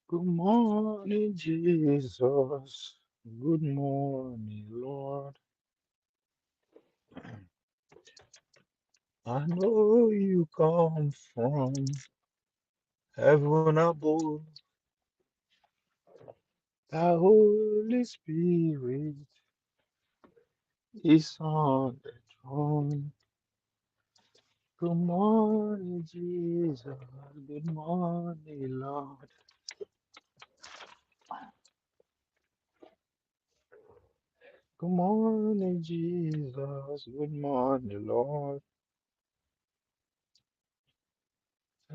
Good morning, Jesus. Good morning, Lord. I know you come from heaven above. The Holy Spirit is on the throne. Good morning, Jesus. Good morning, Lord. Good morning, Jesus. Good morning, Lord.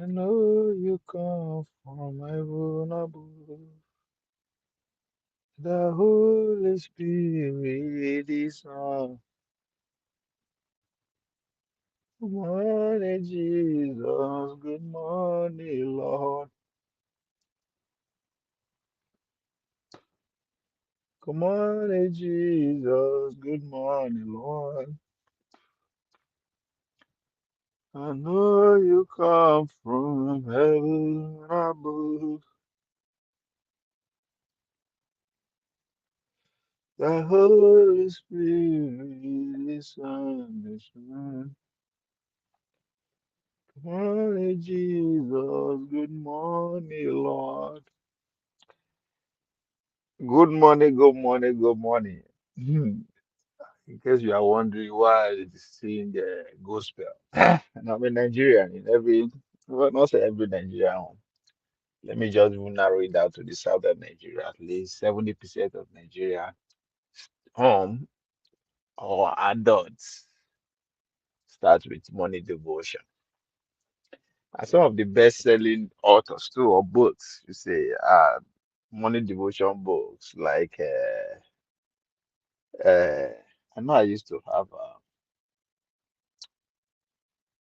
I know you come from heaven above. The Holy Spirit is on. Good morning, Jesus. Good morning, Lord. Good morning, Jesus. Good morning, Lord. I know you come from heaven above. The Holy Spirit is on the throne. Good morning, Jesus. Good morning, Lord. Good morning, good morning, good morning. In case you are wondering why I sing gospel, and I'm a Nigerian in every, well, not say every Nigerian home. Let me just even narrow it down to the southern Nigeria. At least 70% of Nigeria home or adults start with morning devotion. And some of the best-selling authors too, or books, you say, morning devotion books like I know I used to have.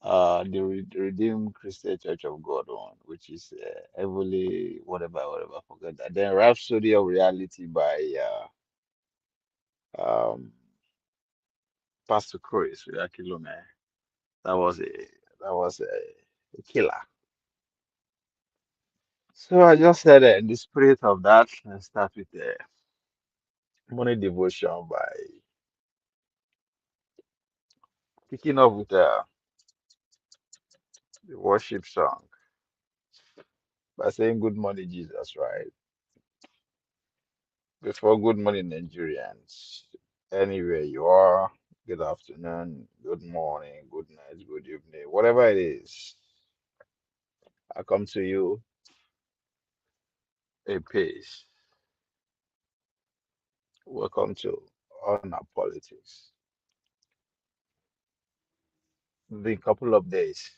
The Redeemed Christian Church of God one, which is heavily whatever, forget that. Then Rhapsody of Reality by Pastor Chris Kilome. That was a a killer. So I just said in the spirit of that, let's start with the morning devotion by kicking off with the worship song by saying Good morning, Jesus, right? Before good morning, Nigerians. Anywhere you are, good afternoon, good morning, good night, good evening, whatever it is, I come to you a peace. Welcome to On Our Politics. The couple of days,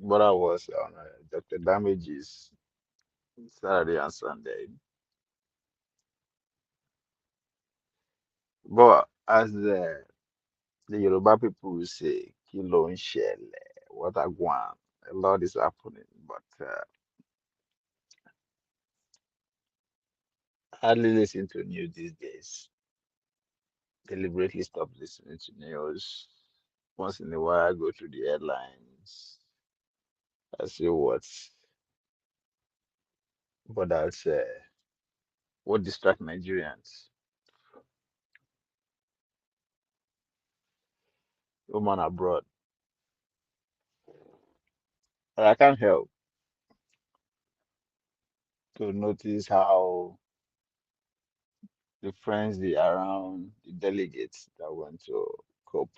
but I was on Dr. Damage's Saturday and Sunday. But as the Yoruba people will say, Kilo Nshele, what I want, a lot is happening, but I hardly listen to news these days. Deliberately stop listening to news. Once in a while, I go through the headlines. I see but that's what distract Nigerians. Woman abroad. But I can't help to notice how the frenzy around the delegates that went to COP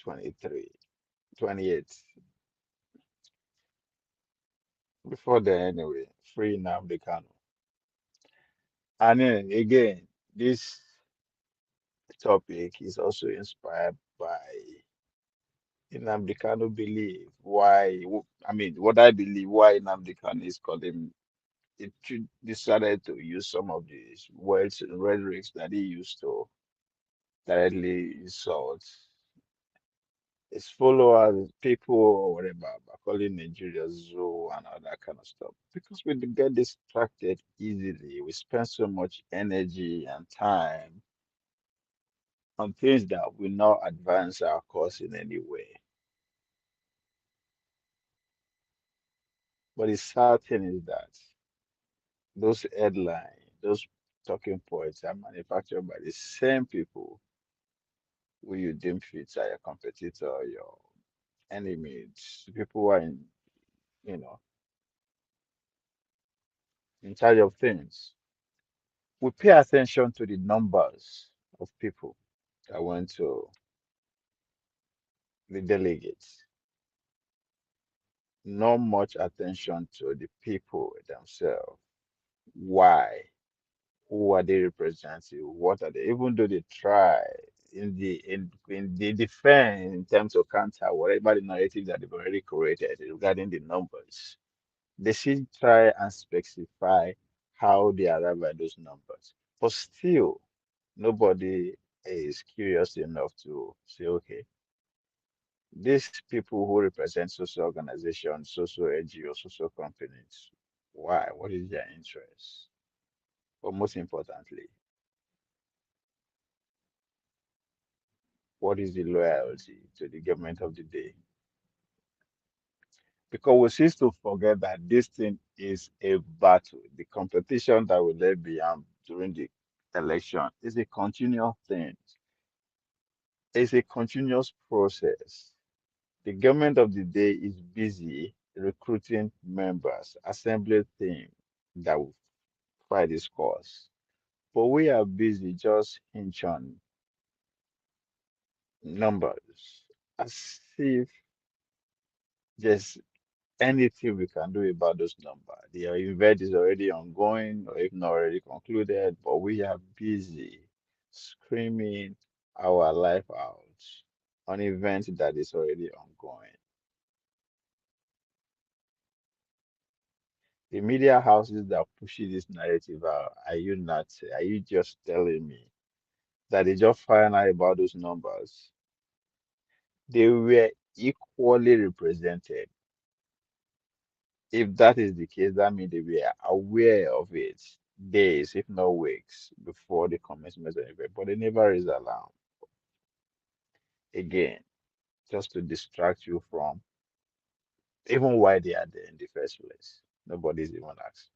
23, 28. Before then, anyway, free Nnamdi Kanu. And then again, this topic is also inspired by Nnamdi Kanu believe why, I mean, what I believe why Nnamdi Kanu is calling decided to use some of these words and rhetorics that he used to directly insult his followers, people, or whatever, by calling Nigeria zoo and all that kind of stuff. Because we get distracted easily. We spend so much energy and time on things that will not advance our cause in any way. But the sad thing is that those headlines, those talking points are manufactured by the same people who you deem fit are your competitor, your enemies, people who are you know, in charge of things. We pay attention to the numbers of people that went to the delegates, not much attention to the people themselves. Why? Who are they representing? What are they? Even though they try in the defense in terms of counter whatever the narrative that they've already created regarding the numbers, they still try and specify how they arrive at those numbers. But still, nobody is curious enough to say, okay, these people who represent social organizations, social NGOs, social companies, why? What is their interest? But most importantly, what is the loyalty to the government of the day? Because we seem to forget that this thing is a battle. The competition that will lay beyond during the election is a continuous thing. It's a continuous process. The government of the day is busy recruiting members, assembling team that will fight this cause. But we are busy just hinge on numbers as if there's anything we can do about those numbers. The event is already ongoing or if not already concluded, but we are busy screaming our life out on an event that is already ongoing. The media houses that pushing this narrative out, are you not, are you just telling me that they just find out about those numbers? They were equally represented. If that is the case, that means they were aware of it days, if not weeks, before the commencement of the event, but they never is alarmed. Again, just to distract you from even why they are there in the first place. Nobody's even asked.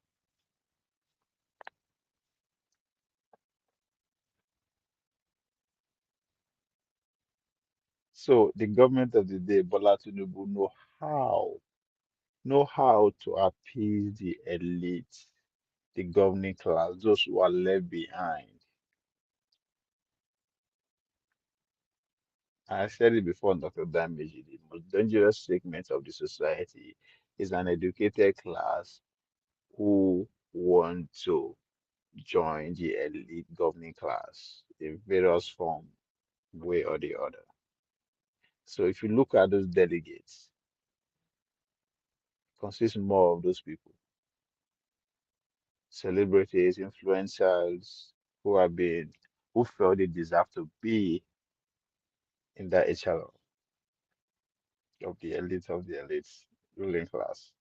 So the government of the day, Bola Tinubu, know how to appease the elite, the governing class, those who are left behind. I said it before, Dr. Damage, the most dangerous segment of the society is an educated class who want to join the elite governing class in various form, way or the other. So if you look at those delegates, consist more of those people, celebrities, influencers who have been, who felt they deserve to be in that echelon of the elites ruling class.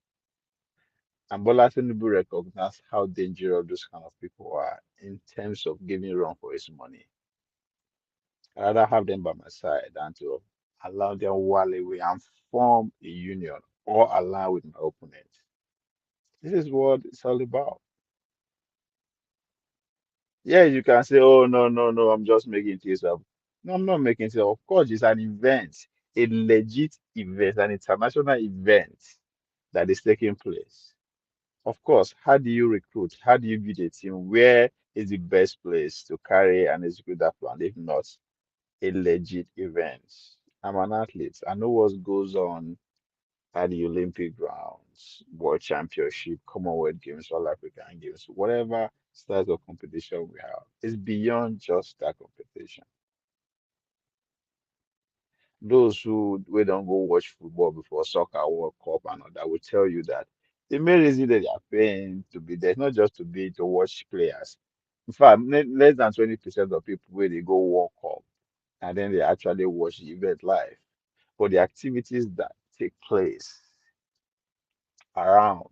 And Bola Tinubu recognized how dangerous those kind of people are in terms of giving wrong for his money. I'd rather have them by my side than to allow them wall away and form a union or align with my opponent. This is what it's all about. Yeah, you can say, oh, no, no, no, I'm just making things up. No, I'm not making things up. Of course, it's an event, a legit event, an international event that is taking place. Of course, how do you recruit? How do you build a team? Where is the best place to carry and execute that plan, if not a legit event? I'm an athlete. I know what goes on at the Olympic grounds, World Championship, Commonwealth Games, All African Games, whatever styles of competition we have. It's beyond just that competition. Those who we don't go watch football before soccer World Cup and all that will tell you that the main reason that they are paying to be there is not just to be to watch players. In fact, less than 20% of people where they go World Cup and then they actually watch the event live. But the activities that take place around,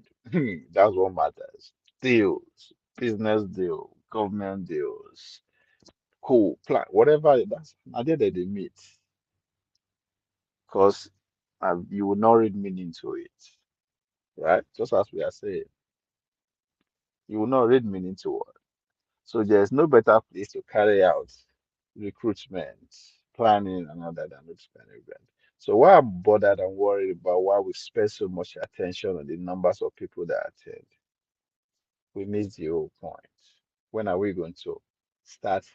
that's what matters. Deals, business deal, government deals, cool, plan, whatever. That's I did that they meet because you will not read meaning to it, right? Just as we are saying, you will not read meaning to it. So there's no better place to carry out recruitment, planning, and all that than this kind of event. So why I'm bothered and worried about why we spend so much attention on the numbers of people that attend, we miss the whole point. When are we going to start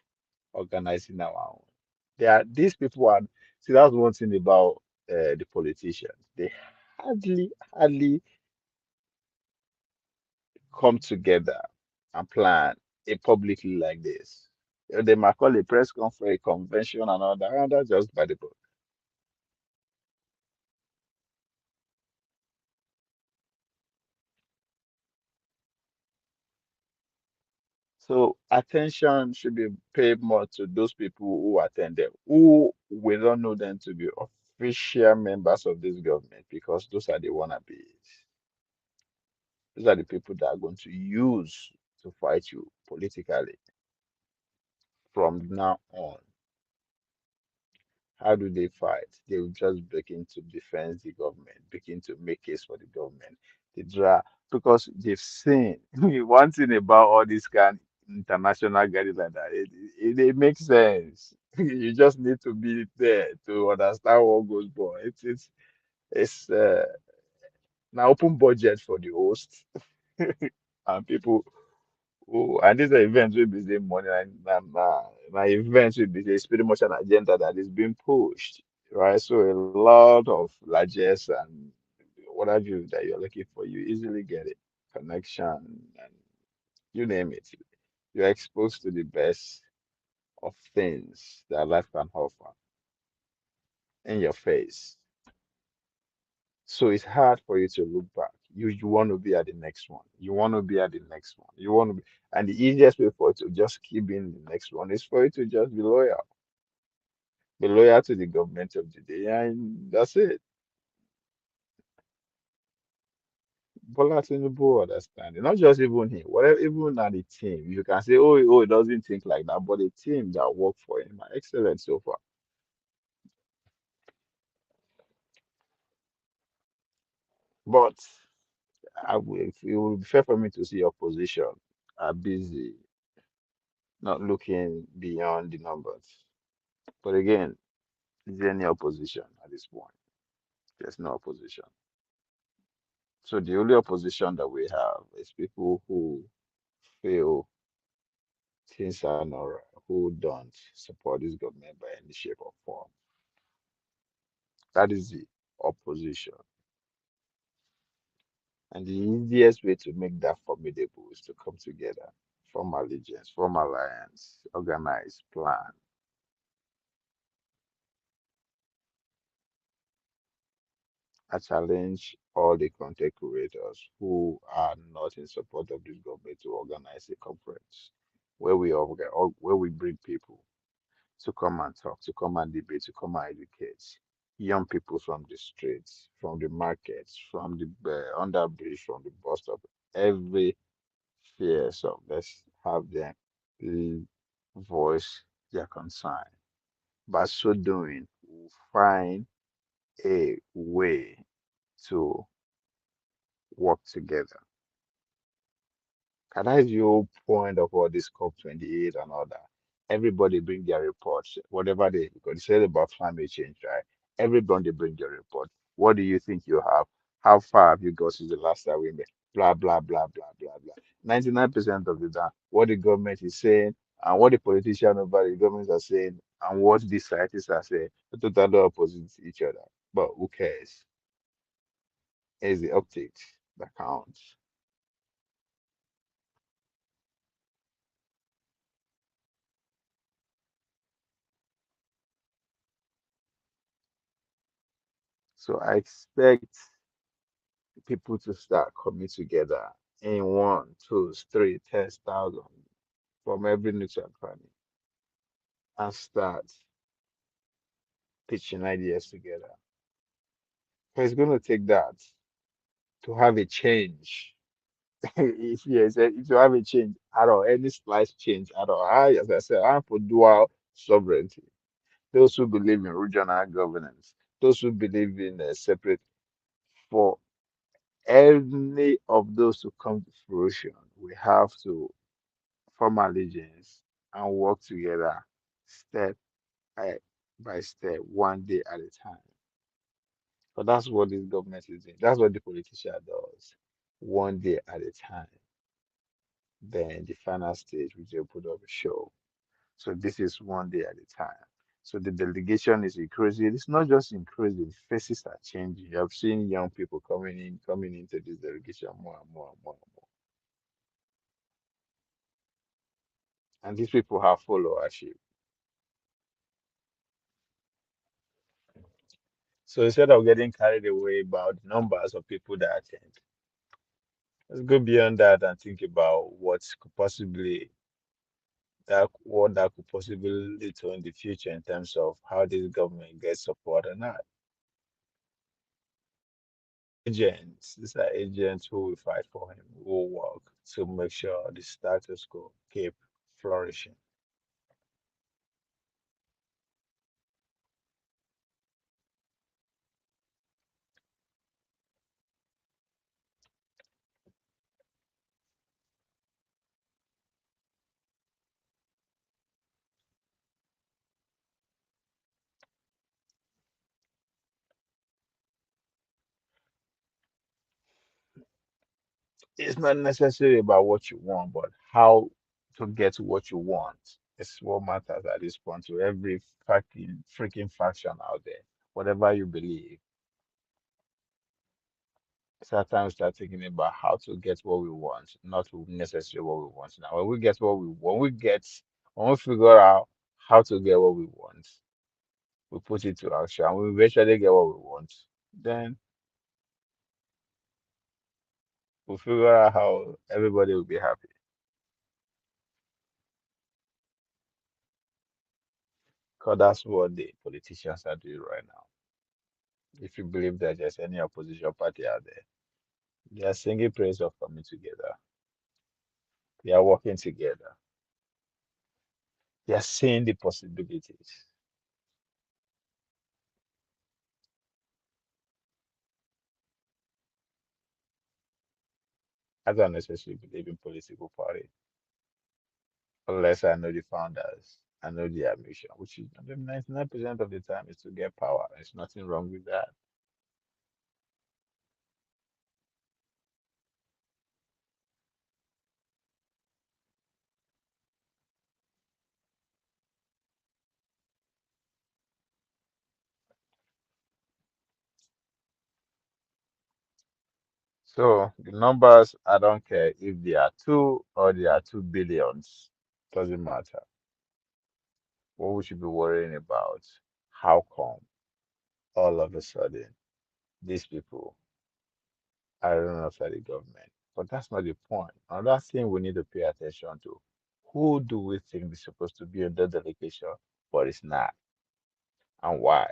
organizing our own? These people are see that's one thing about the politicians. They hardly come together and plan a publicly like this. They might call a press conference, a convention, and all that, and that's just by the book. So attention should be paid more to those people who attend them, who we don't know them to be official members of this government, because those are the wannabes. Those are the people that are going to use to fight you politically from now on. How do they fight? They will just begin to defend the government, begin to make case for the government. They draw because they've seen one thing about all these kind international guys like that. It makes sense. You just need to be there to understand what goes on. It's an open budget for the host and people. Oh, and these are events will be the money and my events will be it's pretty much an agenda that is being pushed, right? So a lot of largesse and what have you that you're looking for, you easily get it. Connection and you name it. You're exposed to the best of things that life can offer in your face. So it's hard for you to look back. You want to be at the next one. You want to be at the next one. You want to be, and the easiest way for you to just keep being the next one is for you to just be loyal. Be loyal to the government of the day, and that's it. Bola Tinubu understanding, not just even him, whatever, even at the team. You can say, oh, it doesn't think like that, but the team that work for him are excellent so far. But it will be fair for me to see opposition are busy, not looking beyond the numbers. But again, is there any opposition at this point? There's no opposition. So the only opposition that we have is people who feel things are not right, who don't support this government by any shape or form. That is the opposition. And the easiest way to make that formidable is to come together, form allegiance, form alliance, organize, plan. I challenge all the content creators who are not in support of this government to organize a conference where we bring people to come and talk, to come and debate, to come and educate young people from the streets, from the markets, from the underbridge, from the bus stop, every fear. So let's have them l- voice their concern. By so doing, we'll find a way to work together. And that's the whole point of all this COP28 and all that. Everybody bring their reports, whatever they, because they said about climate change, right? Everybody bring their report. What do you think you have? How far have you got since the last time we met? Blah, blah, blah, blah, blah, blah. 99% of the time, what the government is saying and what the politicians over the government are saying and what the scientists are saying are totally opposite each other. But who cares? It's the optics that counts. So I expect people to start coming together in one, two, three, 10,000 from every nook and cranny and start pitching ideas together. But it's going to take that to have a change. If yes, if you have a change at all, any slight change at all, as I said, I'm for dual sovereignty. Those who believe in regional governance, those who believe in separate, for any of those to come to fruition, we have to form allegiance and work together step by step, one day at a time. But that's what this government is doing. That's what the politician does, one day at a time. Then the final stage, which they put up a show. So this is one day at a time. So the delegation is increasing. It's not just increasing, faces are changing. You have seen young people coming into this delegation more and more and more and more. And these people have followership. So instead of getting carried away about the numbers of people that attend, let's go beyond that and think about what that could possibly lead to in the future in terms of how this government gets support or not. Agents, these are agents who will fight for him, who will work to make sure the status quo keep flourishing. It's not necessarily about what you want, but how to get to what you want. It's what matters at this point to every freaking faction out there. Whatever you believe, sometimes start thinking about how to get what we want, not necessarily what we want. Now, when we get what we want, when we figure out how to get what we want, we put it to action, and we eventually get what we want. Then we'll figure out how everybody will be happy. Because that's what the politicians are doing right now. If you believe that there's any opposition party out there, they are singing praise of coming together. They are working together. They are seeing the possibilities. I don't necessarily believe in political party unless I know the founders. I know their mission, which is 99% of the time is to get power. There's nothing wrong with that. So the numbers, I don't care if they are two or they are 2 billions. Doesn't matter. What we should be worrying about, how come all of a sudden these people are running after the government? But that's not the point. Another thing we need to pay attention to, who do we think is supposed to be in the delegation, but it's not, and why?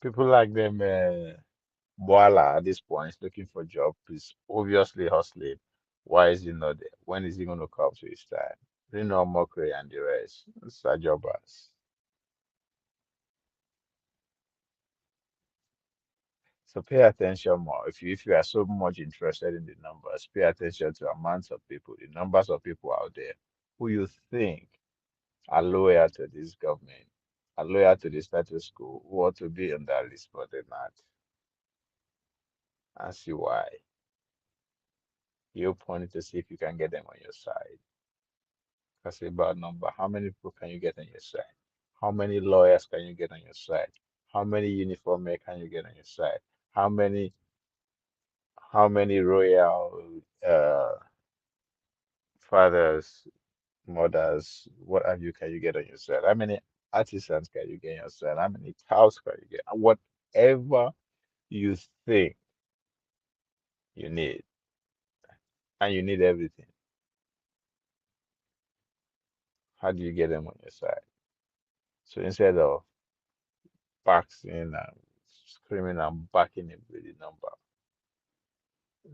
People like them, Boala at this point is looking for job, is obviously hustling. Why is he not there? When is he going to come to his time? You know, Mockery and the rest. It's our jobbers. So pay attention more. If you are so much interested in the numbers, pay attention to amounts of people, the numbers of people out there who you think are loyal to this government, are loyal to the status quo, who ought to be on that list, but they're not. And see why. You're pointing to see if you can get them on your side. That's a bad number. How many people can you get on your side? How many lawyers can you get on your side? How many uniform men can you get on your side? How many royal fathers, mothers, what have you can you get on your side? How many artisans can you get on your side? How many cows can you get? Whatever you think you need, and you need everything. How do you get them on your side? So instead of boxing and screaming and backing it with the number,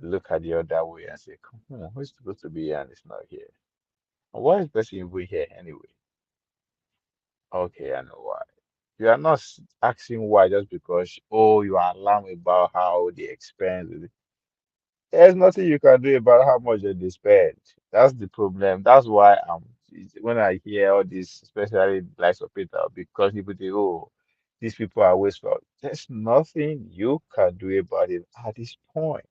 look at the other way and say, come on, who's supposed to be here and it's not here? And why is the person even here anyway? Okay, I know why. You are not asking why just because, oh, you are alarmed about how they expense. There's nothing you can do about how much they spend. That's the problem. That's why when I hear all this, especially the likes of Peter, because people say, oh, these people are wasteful. There's nothing you can do about it at this point.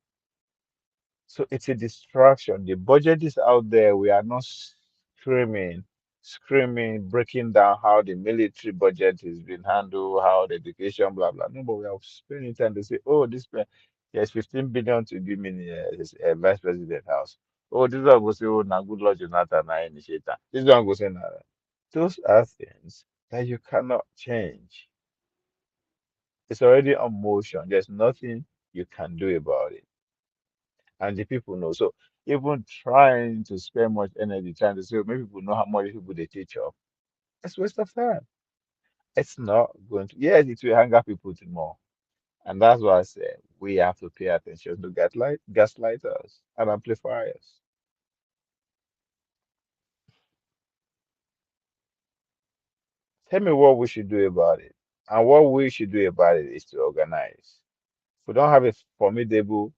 So it's a distraction. The budget is out there. We are not screaming, breaking down how the military budget is being handled, how the education, blah blah. No, but we are spending time to say, oh, there's 15 billion to give me vice president house. Oh, this one go say, oh, now good Lord Jonathan, I initiate that. This one go say, nah. Those are things that you cannot change. It's already on motion. There's nothing you can do about it. And the people know. So even trying to spend much energy trying to say, maybe people know how much people they teach of, it's waste of time. It's not going to, yes, it will anger people to more. And that's why I said we have to pay attention to gaslighters and amplifiers. Tell me what we should do about it. And what we should do about it is to organize. If we don't have a formidable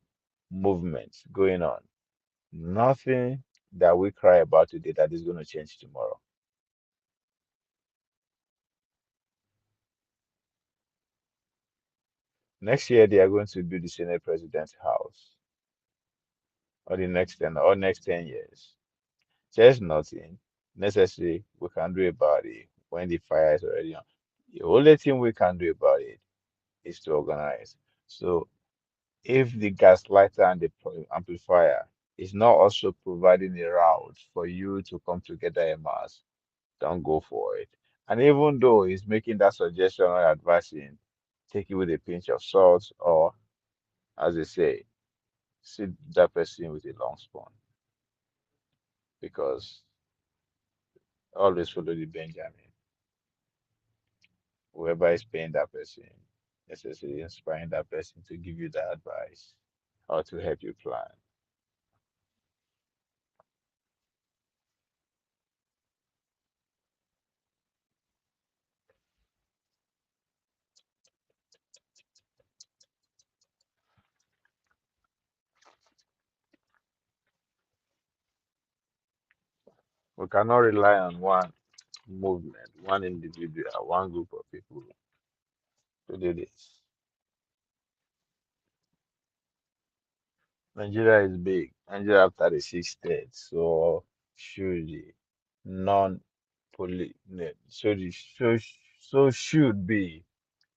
movement going on, nothing that we cry about today that is going to change tomorrow. Next year, they are going to build the Senate President's house, or the next 10 or next 10 years. There's nothing necessary we can do about it when the fire is already on. The only thing we can do about it is to organize. So if the gaslighter and the amplifier is not also providing a route for you to come together in mass, don't go for it. And even though he's making that suggestion or advising, take it with a pinch of salt, or as they say, see that person with a long spoon, because always follow the Benjamin. Whoever is paying that person, necessarily inspiring that person to give you that advice or to help you plan. We cannot rely on one movement, one individual, one group of people to do this. Nigeria is big. Nigeria have 36 states, so should the non so should be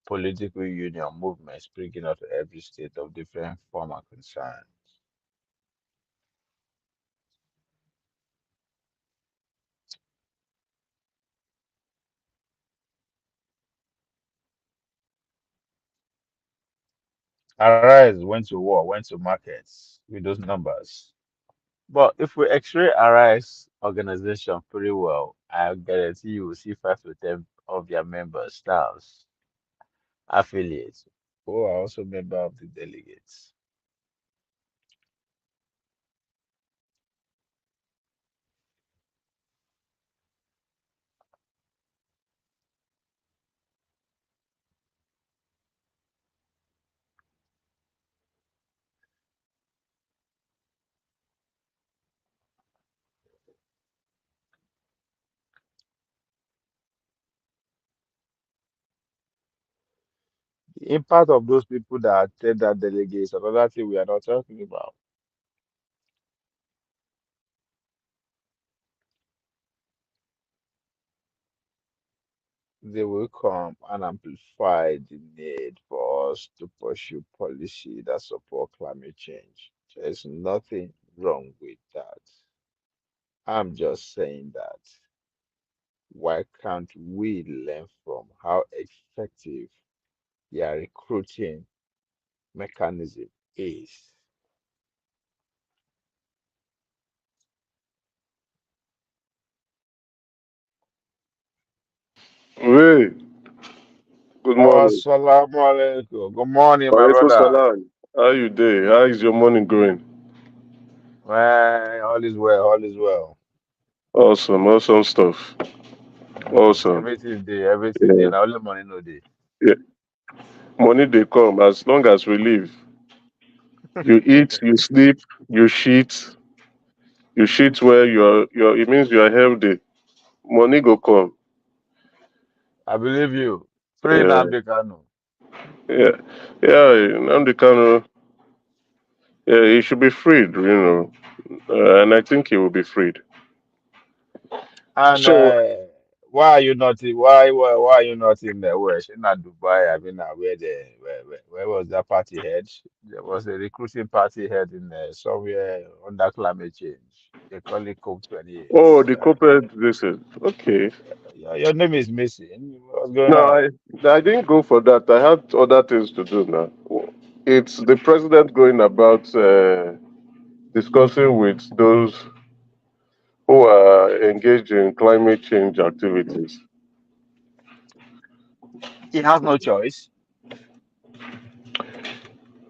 political union movements springing out of every state of different form and concern. Arise went to war, went to markets with those numbers. But if we x-ray Arise organization pretty well, I guarantee you will see 5 to 10 of their members, staffs, affiliates, who are also member of the delegates. The impact of those people that attend that delegates, another thing we are not talking about. They will come and amplify the need for us to pursue policy that support climate change. There's nothing wrong with that. I'm just saying that. Why can't we learn from how effective their recruiting mechanism is? Oui, Good morning. Assalamu alaikum. Good morning, my Walaikum brother. salam. How you doing? How is your morning going? Man, all is well, all is well. Awesome, awesome stuff. Awesome. Everything day, everything day. Yeah. Now only money no day. Yeah. Money they come as long as we live. You eat, you sleep, you shit, you shit where you're it means you are healthy. Money go come. I believe you. Free Yeah. Nnamdi Kanu. Yeah. Yeah. Namdi Kano, yeah, he should be freed, and I think he will be freed. And So why are you not in, why are you not in the West? In Dubai, I mean, where the where was that party head? There was a recruiting party head in somewhere under climate change. They call it COP28. oh, the corporate this is okay. Your name is missing. What's going No, on? I didn't go for that. I had other things to do now. It's the president going about discussing with those who are engaged in climate change activities. He has no choice.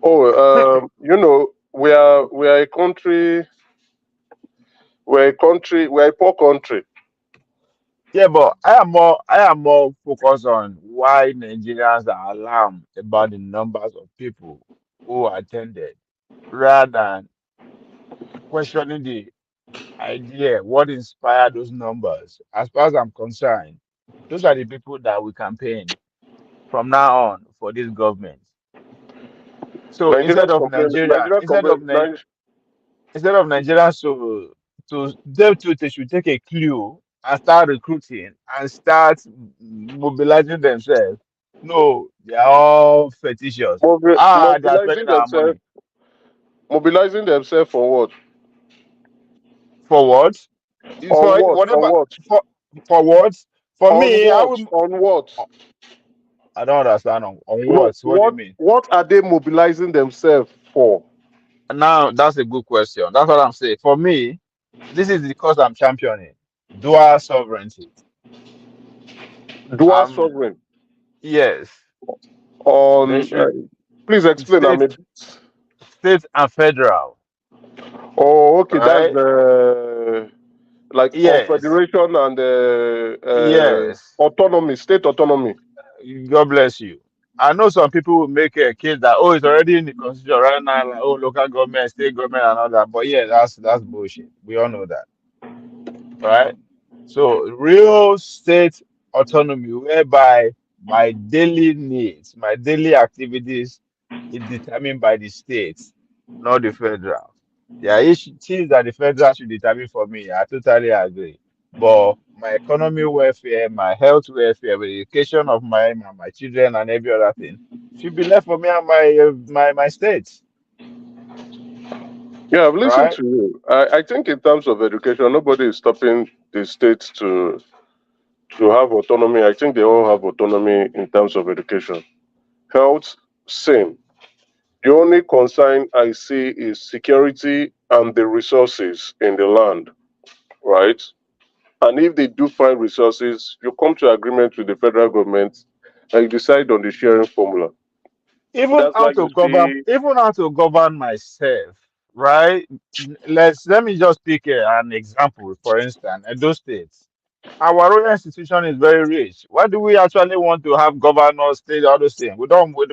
Oh, we are a country. We're a poor country. Yeah, but I am more focused on why Nigerians are alarmed about the numbers of people who attended rather than questioning the idea what inspired those numbers. As far as I'm concerned, those are the people that we campaign from now on for this government. So Nigerians complain. Nigerians complain. instead of Nigerians to them too, they should take a clue and start recruiting and start mobilizing themselves. No, they are all fetishes. They are spending our money. Mobilizing themselves for what? For what? On For what? On whatever what? for for what? For On me, I what? will. On what? I don't understand on No, what. What do you mean? what are they mobilizing themselves for? Now that's a good question. That's what I'm saying. For me, this is the cause I'm championing. Dual sovereignty. Dual Um, sovereign. yes, they On should please explain. I state, mean, state and federal, oh, okay, that's right? the like Yes, confederation and yes. autonomy, state autonomy. God bless you. I know some people will make a case that it's already in the constitution right now, like local government, state government, and all that. But yeah, that's bullshit. We all know that, right? So real state autonomy, whereby my daily needs, my daily activities is determined by the states, not the federal. There are things that the federal should determine for me. I totally agree. But my economy welfare, my health welfare, the education of my children and every other thing should be left for me and my states, Yeah, I've listened right? to you. I think in terms of education, nobody is stopping the states to have autonomy. I think they all have autonomy in terms of education. Health, same. The only concern I see is security and the resources in the land, right? And if they do find resources, you come to agreement with the federal government and you decide on the sharing formula. That's why you see, Even how to govern myself, right? Let me just pick an example. For instance, Edo State, our royal institution is very rich. Why do we actually want to have governors, state, all those things? We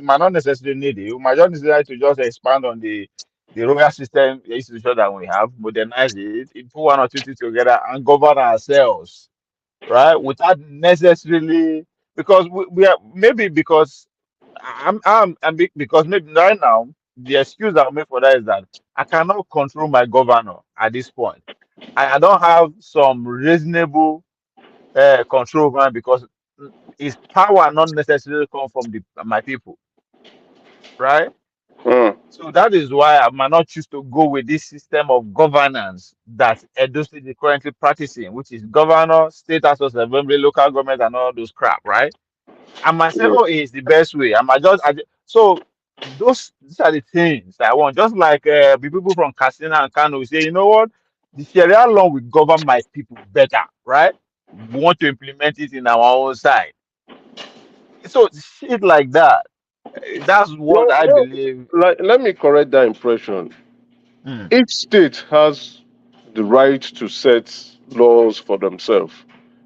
might not necessarily need it. We might just decide to just expand on the royal system institution that we have, modernize it, put one or two things together, and govern ourselves, right? Without necessarily, because we are, maybe because because maybe right now the excuse I'll make for that is that I cannot control my governor at this point. I don't have some reasonable control over him because his power not necessarily come from my people, right? mm, So that is why I might not choose to go with this system of governance that Edo State is currently practicing, which is governor, state house of assembly, local government, and all those crap, right? I might say, yeah, oh, it's the best way. So these are the things that I want. Just like the people from Katsina and Kano say, you know what? The Sharia law will govern my people better, right? We want to implement it in our own side. So shit like that. That's what No, I no. believe. Like, let me correct that impression. Mm. Each state has the right to set laws for themselves.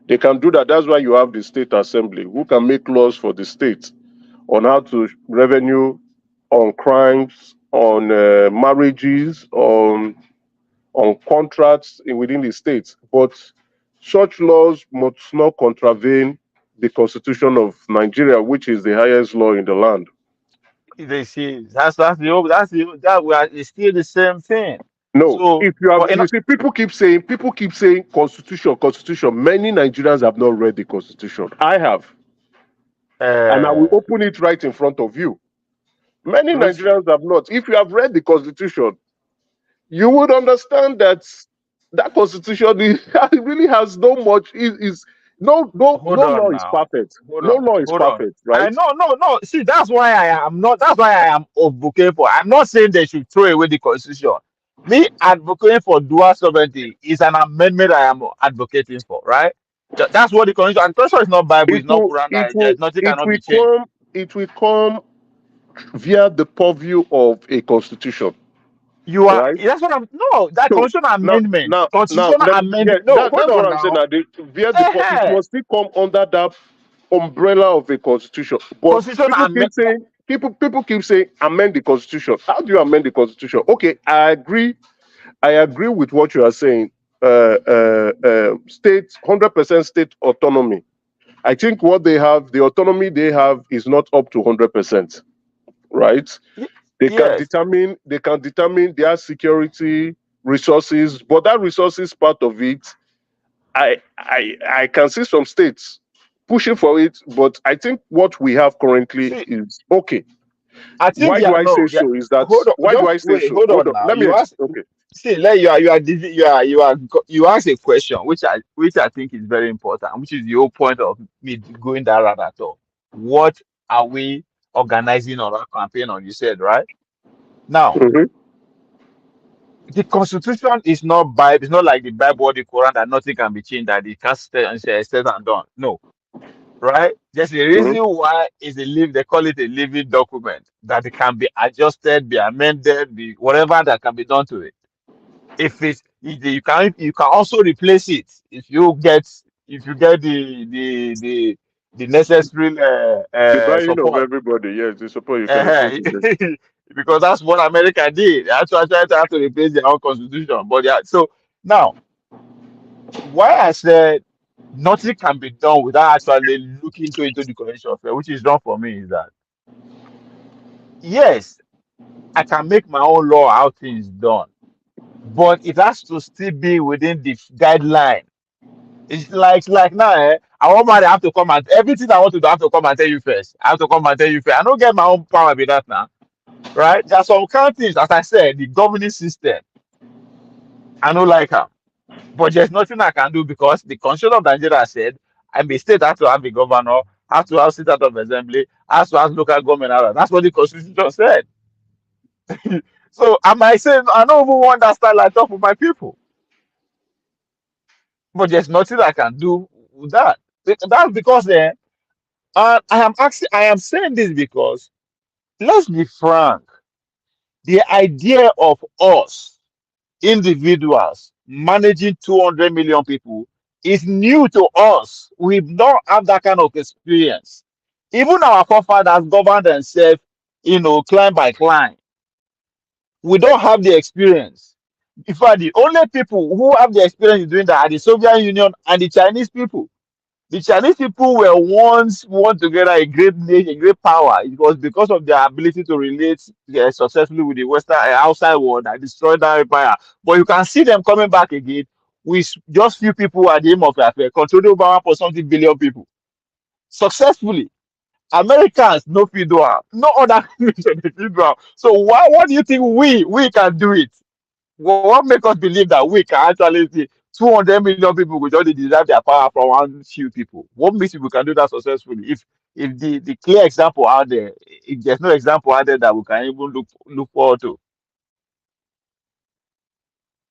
They can do that. That's why you have the state assembly who can make laws for the state on how to revenue, on crimes, on marriages, on contracts within the state. But such laws must not contravene the constitution of Nigeria, which is the highest law in the land. They see that we are it's still the same thing. No, So, if you have, but you see, people keep saying constitution, constitution. Many Nigerians have not read the constitution. I have, and I will uh, open it right in front of you. Many which Nigerians have not. If you have read the constitution, you would understand that that constitution it really has no much. Is hold no on law is now, perfect. No law is hold on. perfect, I right? no no no. See, that's why I am not. That's why I am advocating for. I'm not saying they should throw away the constitution. Me advocating for dual sovereignty is an amendment I am advocating for. Right. That's what the constitution. And constitution is not Bible. It's not Quran. There's nothing cannot be changed. It will come via the purview of a constitution, You are. right? That's what I'm. No, that So constitutional amendment. now Constitutional let me, yeah, amendment. No, hold that's what on I'm saying. now. That via it Eh, must still come under that umbrella of a constitution. But constitutional people keep amendment. saying people keep saying amend the constitution. How do you amend the constitution? Okay, I agree. I agree with what you are saying. State 100% state autonomy. I think what they have, the autonomy they have, is not up to 100%. Right? Yes. They can determine their security resources, but that resources part of it, I can see some states pushing for it, but I think what we have currently See, is okay. I think Why they do are I say no. They are, so? Is that hold on. why do Just I say wait. so? Hold Hold on on. now. Let me You ask. okay. See, like you ask a question which I think is very important, which is the whole point of me going that route at all. What are we organizing on our campaign on? You said right now. Mhm, The constitution is not Bible. It's not like the Bible or the Quran that nothing can be changed, that it can't stay and say said and done. No, right? There's a mhm. reason why it's a live. They call it a living document that it can be adjusted, be amended, be whatever that can be done to it. You can also replace it if you get the necessary The buying of support. everybody, yes, the support you can uh even do this. because that's what America did. They actually tried to have to replace their own constitution. But yeah, so now why I said nothing can be done without actually looking into the constitution of which is wrong for me, is that yes, I can make my own law how things done, but it has to still be within the guideline. It's like now, I want man, I have to come and everything I want to do, I have to come and tell you first. I have to come and tell you first. I don't get my own power with that now, right? There are some countries, as I said, the governing system, I don't like her. But there's nothing I can do because the constitution of Nigeria said I'm a state has to have a governor, has to have sit out of assembly, has to have local government. That's what the constitution said. So I might say I don't even want that style I talk with my people. But there's nothing I can do with that. That's because I am saying this because let's be frank. The idea of us individuals managing 200 million people is new to us. We've not had that kind of experience. Even our forefathers governed themselves, climb by climb. We don't have the experience. In fact, the only people who have the experience in doing that are the Soviet Union and the Chinese people. The Chinese people were once one together a great nation, a great power. It was because of their ability to relate successfully with the Western outside world that destroyed that empire. But you can see them coming back again with just few people at the aim of affair, controlling over 1 something billion people successfully. Americans no fit do am, no other nation dey fit do am. So why? What do you think we can do it? What make us believe that we can actually see 200 million people will just derive their power from one few people? What makes people can do that successfully? If the clear example out there, if there's no example out there that we can even look forward to,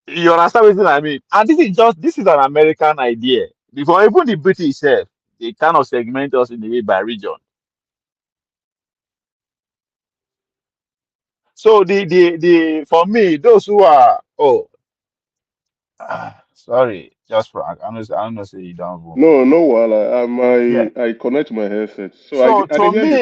you understand what I mean? And this is an American idea. Before even the British itself, they kind of segment us in the way by region. So the for me, those who are sorry, just Frank. I'm not say you don't even No, no, know. wahala. Yeah. I connect my headset, so So I dey hear you.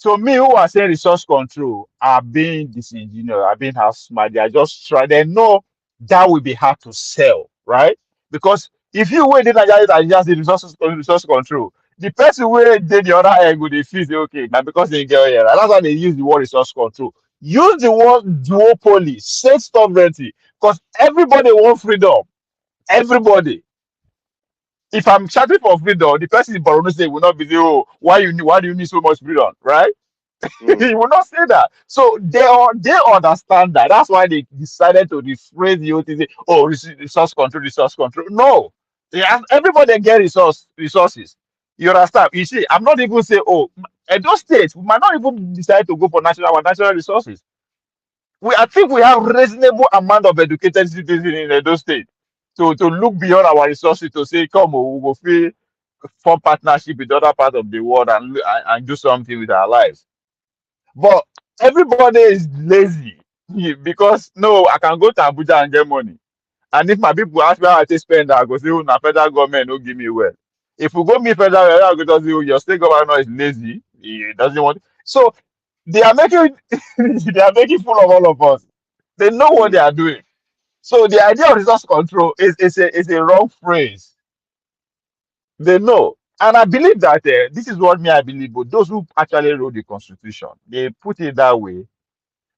to me, who are saying resource control are being disingenuous, are being half smart. They are just trying. They know that will be hard to sell, right? Because if you wait in Nigeria and just the resource control, the person where did the other end go they feel say, okay, now because they get here. That's why they use the word resource control. Use the word duopoly, state sovereignty, because everybody wants freedom. Everybody. If I'm chatting for freedom, the person in Borno State will not be say, oh, why do you need so much freedom, right? Mm, He will not say that. So they understand that. That's why they decided to rephrase the whole thing. Say, oh, resource control, resource control. No, everybody get resources. You understand? You see, I'm not even say, oh, at those states we might not even decide to go for national resources. I think we have reasonable amount of educated citizens in those states to look beyond our resources to say, come on, we will feel form partnership with other parts of the world and do something with our lives. But everybody is lazy because no, I can go to Abuja and get money. And if my people ask me how I take spend, I go say, oh, na federal government no give me well. If we go meet federal government, I go just say, oh, your state governor is lazy. He doesn't want. So they are making they are making fool of all of us. They know what they mm. are doing. So the idea of resource control is a wrong phrase. They know. And I believe that this is what me I believe, but those who actually wrote the constitution, they put it that way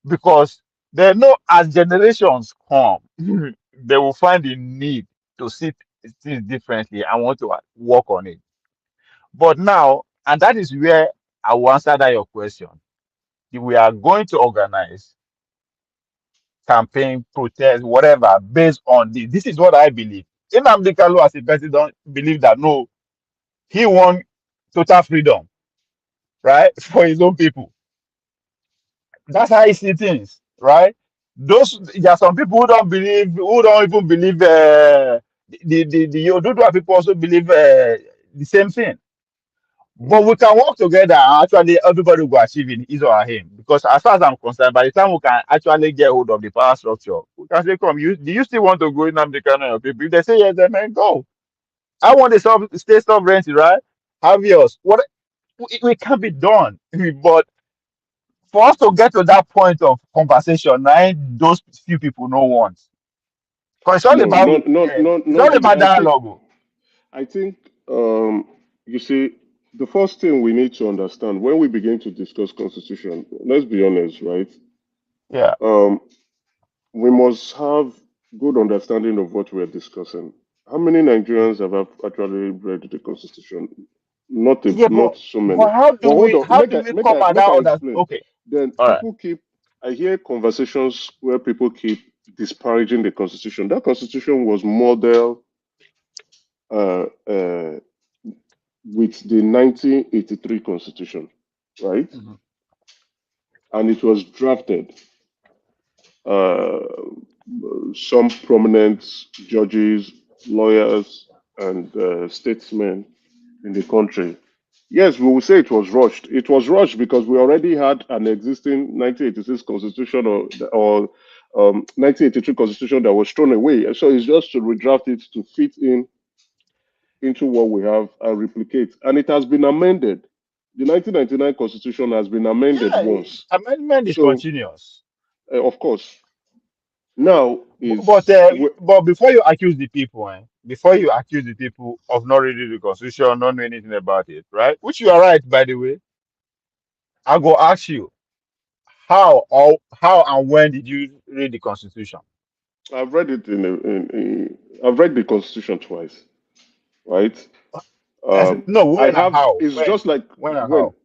because they know as generations come, they will find the need to see things differently and want to work on it. But now, and that is where I will answer that your question. If we are going to organize campaign, protest, whatever, based on this. This is what I believe. Nnamdi Kalu as a person don't believe that no, he won total freedom, right, for his own people. That's how he see things, right? There are some people who don't even believe the Oduduwa people also believe the same thing. But Mm. we can work together and actually everybody will achieve in his or her aim. Because as far as I'm concerned, by the time we can actually get hold of the power structure, we can say, come, do you still want to go in America of people? If they say yes, then man, go. I want the state sovereignty, right? Have yours. What it can be done. But for us to get to that point of conversation, right, those few people no want. Because it's all No, about not it's all really. about dialogue. Oh. I think you see, the first thing we need to understand when we begin to discuss constitution, let's be honest, right? Yeah. Um, we must have good understanding of what we're discussing. How many Nigerians have actually read the constitution? Yeah, Not so many. but But hold on, how do we come at make that I other explain. okay. Then All right. people keep. I hear conversations where people keep disparaging the constitution. That constitution was modeled uh, uh, with the 1983 constitution, right? Mhm. And it was drafted. Uh, some prominent judges, lawyers, and statesmen in the country. Yes, we will say it was rushed. It was rushed because we already had an existing 1986 constitution or 1983 constitution that was thrown away. So it's just to redraft it to fit in into what we have and replicate. And it has been amended. The 1999 constitution has been amended Yeah, once. amendment is So, continuous. of course, now But is but before you accuse the people, before you accuse the people of not reading the constitution, not knowing anything about it, right? Which you are right, by the way. I go ask you how and when did you read the constitution? I've read it I've read the constitution twice, right? No, I when and have. how? It's just like When and when how?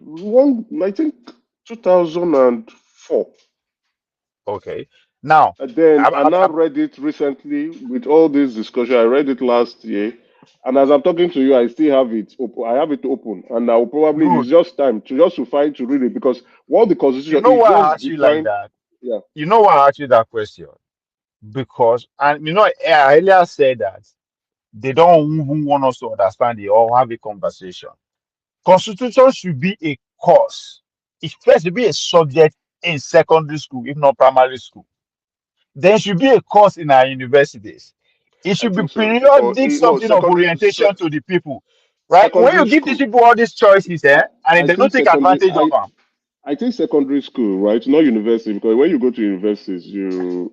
one, I think 2004. Okay. Now, And then I now I'm read it recently with all this discussion. I read it last year, and as I'm talking to you, I still have it open. I have it open, and I will probably it's good. just time to just to find to read it because what the You constitution know is why I just asked you like defined. that? Yeah, You know why I asked you that question? Because, and I earlier said that they don't even want us to understand it or have a conversation. Constitution should be a course. It first to be a subject in secondary school, if not primary school. There should be a course in our universities. It I should be think so. Or periodic no, something of orientation to the people, right? When secondary you give these school. people all these choices, and I they don't think take secondary. advantage of them. I think secondary school, right? Not university, because when you go to universities, you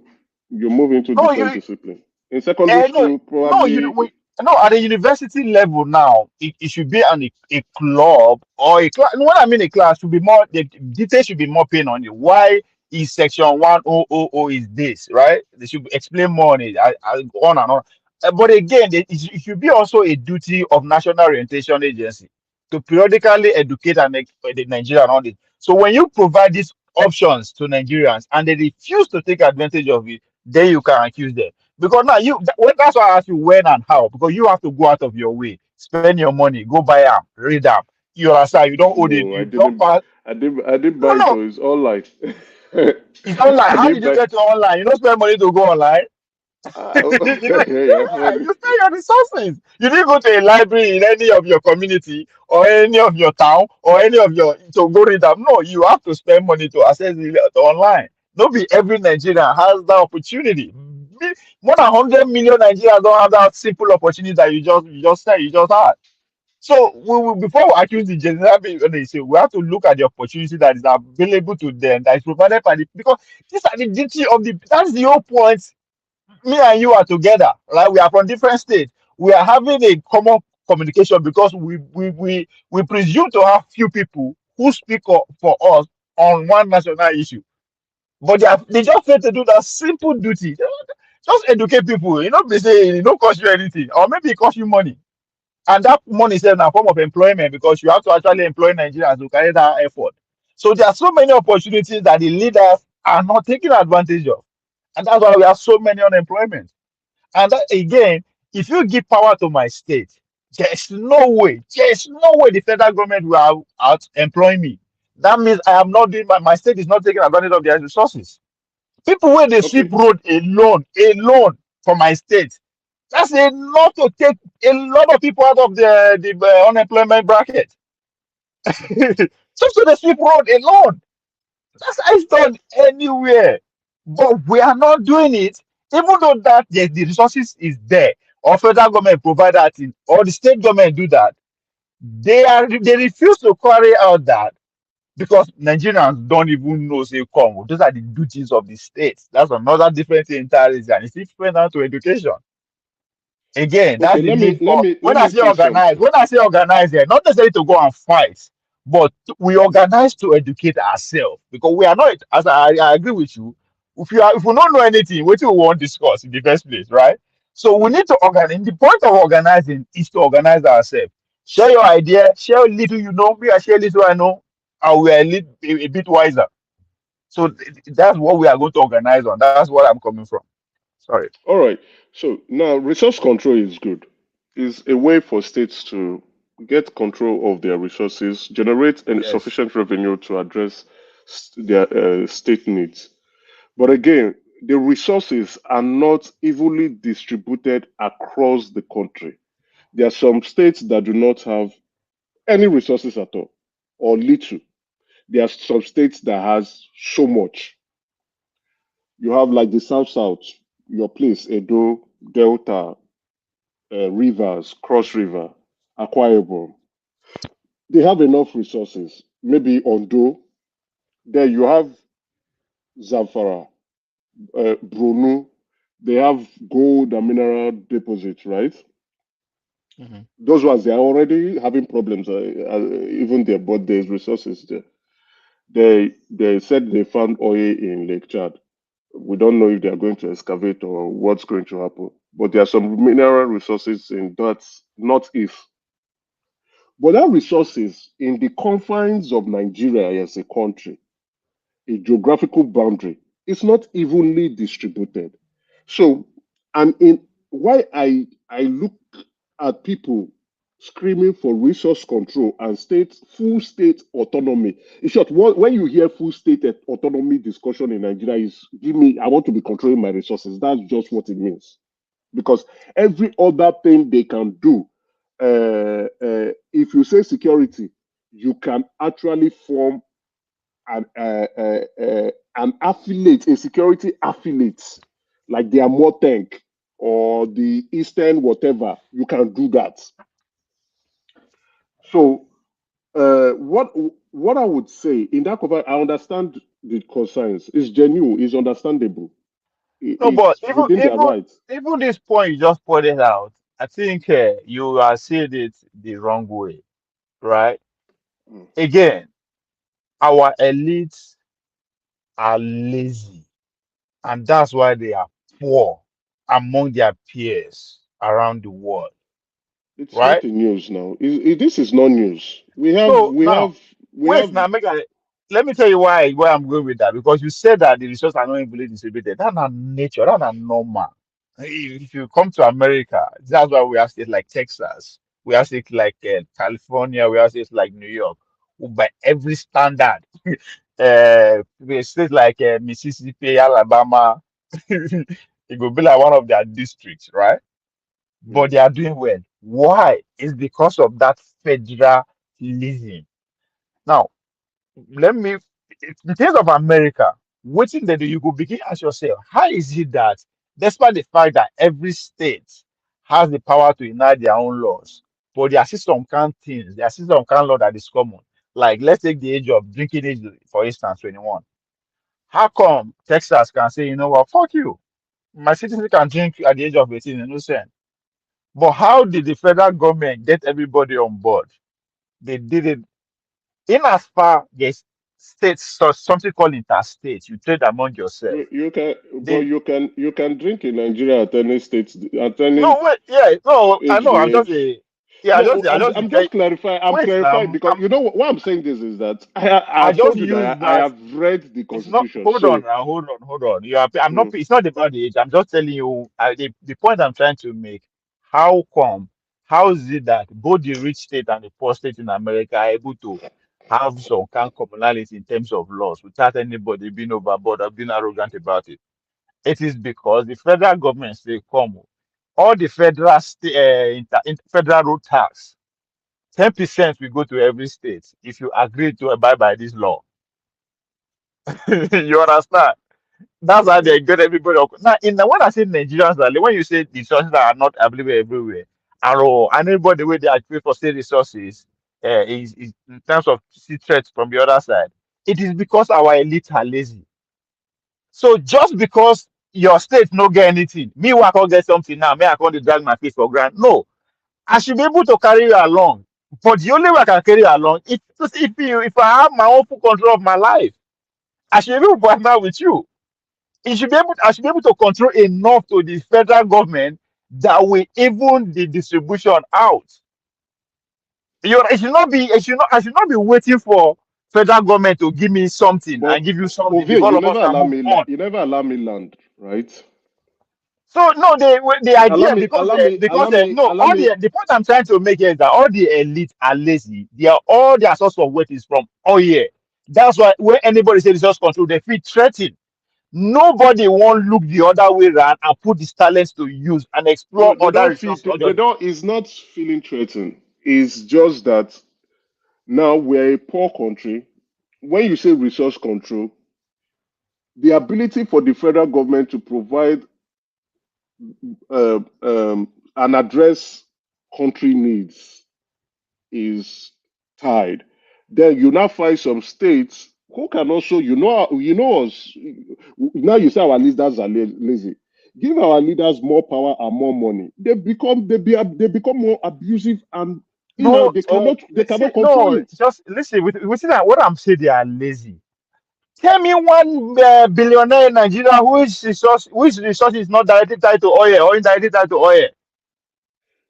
move into No, different discipline. In secondary no, school, no, probably no. At the university level now, it should be a club or a class. When I mean a class, should be more. The details should be more pain on it. Why is section 1000 is this, right? They should explain more on it. I go on and on. But again, it should be also a duty of National Orientation Agency to periodically educate the Nigerian on it. So when you provide these options to Nigerians and they refuse to take advantage of it, then you can accuse them. Because now that's why I ask you when and how, because you have to go out of your way, spend your money, go buy them, read them. You understand? You don't owe it, no, I you don't didn't. pass. I didn't No, buy it. no, Or it's online. it's online. I How didn't did you buy. get to online? You don't spend money to go online. Yeah, Yeah, funny. you spend your resources. You didn't go to a library in any of your community or any of your town or any of your to go read them. No, you have to spend money to access it online. Not be every Nigerian has that opportunity. More than 100 million Nigerians don't have that simple opportunity that you just said you just had. So before we accuse the general say we have to look at the opportunity that is available to them that is provided by the because these are the duty of the that's the whole point. Me and you are together, right? We are from different states. We are having a common communication because we presume to have few people who speak for us on one national issue. But they just fail to do that simple duty. Just educate people. You know, they say it don't cost you anything, or maybe it cost you money. And that money is in a form of employment because you have to actually employ Nigerians to carry that effort. So there are so many opportunities that the leaders are not taking advantage of. And that's why we have so many unemployment. And that, again, if you give power to my state, there's no way the federal government will out employ me. That means I am not doing my state is not taking advantage of their resources. People where they sweep Okay, road alone for my state. That's enough to take a lot of people out of the unemployment bracket. Just to the sweep road alone. That's how it's done anywhere. But we are not doing it, even though that the resources is there, or federal government provide that thing, or the state government do that. They refuse to carry out that because Nigerians don't even know say come. Those are the duties of the state. That's another different thing entirely, and it's different now to education. Again, okay. that's the need for Let when I me say say organize, something. when I say organize here, not necessarily to go and fight, but we organize to educate ourselves because we are not, as I agree with you. If we don't know anything, what we want to discuss in the first place, right? So we need to organize. The point of organizing is to organize ourselves. Share your idea, share little you know, me I share little I know, and we are a bit wiser. So that's what we are going to organize on. That's what I'm coming from. Sorry. All right. So now resource control is good. Is a way for states to get control of their resources, generate Yes. sufficient revenue to address their state needs. But again, the resources are not evenly distributed across the country. There are some states that do not have any resources at all or little. There are some states that has so much. You have like the South South, your place, Edo, Delta, Rivers, Cross River, Akwa Ibom. They have enough resources. Maybe Ondo. There you have Zamfara, Brunu. They have gold and mineral deposits, right? Mhm. Those ones they are already having problems, even there, but there's resources there. They said they found oil in Lake Chad. We don't know if they are going to excavate or what's going to happen. But there are some mineral resources in that northeast. But that resources in the confines of Nigeria as a country, a geographical boundary, is not evenly distributed. So, and in why I look at people screaming for resource control and full state autonomy. In short, when you hear full state autonomy discussion in Nigeria, is give me I want to be controlling my resources. That's just what it means. Because every other thing they can do, if you say security, you can actually form an affiliate, a security affiliate, like the Amotek or the Eastern whatever, you can do that. So what I would say in that cover, I understand the concerns. It's genuine, it's understandable. No, but It's within their rights. even this point you just pointed out, I think you are seeing it the wrong way, right? Mm. Again, our elites are lazy, and that's why they are poor among their peers around the world, It's not right? a news now. This is not news. So now, We wait, have. now let me tell you why I'm going with that. Because you said that the resources are not evenly distributed. That's not nature. That's not normal. If you come to America, that's why we have states like Texas, we have states like California, we have states like New York, who by every standard, states like Mississippi, Alabama, it will be like one of their districts, right? But Mm. they are doing well. Why? It's because of that federalism. Now, let me, in terms of America, waiting that you could begin ask yourself, how is it that, despite the fact that every state has the power to enact their own laws, but there are still some kind things, there are still some kind of law that is common. Like, let's take the age of drinking age, for instance, 21. How come Texas can say, you know what, fuck you, my citizen can drink at the age of 18, innocent? But how did the federal government get everybody on board? They did it in as far as states, so something called interstate, you trade among yourself. You can, but They you can drink in Nigeria at any state, at any no wait, yeah, no, I age know. the I'm just age. a yeah, No, I just I'm declare. just clarifying. I'm Wait, now clarifying because you know why I'm saying this is that I I have just told you use that I that. have read the It's not. constitution. Hold on So now. Hold on. You are. I'm not. mm, It's not about the age. I'm just telling you. The point I'm trying to make. How come? How is it that both the rich state and the poor state in America are able to have some kind of commonality in terms of laws without anybody being overboard or being arrogant about it? It is because the federal government say, come, all the federal federal road tax, 10% will go to every state if you agree to abide by this law. You understand? That's how okay. they get everybody. Now, when I say Nigerians, when you say the resources that are not available everywhere, and anybody where they are pay for state resources is in terms of see threats from the other side, it is because our elites are lazy. So just because your state no get anything, me I can't get something now, me I can't drag my feet for grant. No, I should be able to carry you along. But the only way I can carry you along is if I have my own full control of my life. I should be able to partner with you. I should be able to control enough to the federal government that will even the distribution out. It should not be I should not be waiting for federal government to give me something But and give you something Ovie, before all of us can move on. you never allow me land, right? So no, the idea no, allow all me. the point I'm trying to make here is that all the elites are lazy. They are all their source of weight is from oil. That's why when anybody says resource control, they feel threatened. Nobody won't look the other way around and put these talents to use and explore No, they other don't feel. resources. They don't. It's not feeling threatened. It's just that now we're a poor country. When you say resource control, the ability for the federal government to provide and address country needs is tied. Then you now find some states who can also, you know us. Now you say our leaders are lazy. Give our leaders more power and more money. They become more abusive, and No, so they cannot control no, it. just listen. With that, what I'm saying, they are lazy. Tell me one billionaire in Nigeria whose resource is not directly tied to oil or indirectly tied to oil.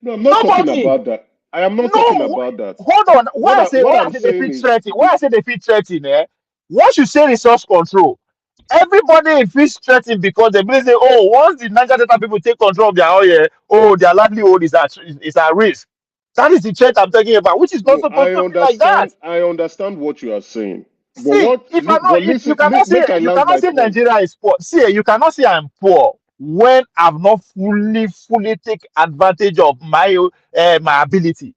No, I'm not talking Nobody. about that. I am not talking No, about that. hold on. What Why I I'm say they saying fit is threatening? Why I say they fit threatening? Once you say resource control, everybody feels threatened because they believe say, oh, once the Niger Delta people take control of their oil, oh, their livelihood is at risk. That is the threat I'm talking about, which is not no, supposed to be like that. I understand what you are saying. But See, if I know, if you cannot say make I land my point. Nigeria is poor. See, you cannot say I'm poor when I've not fully take advantage of my ability.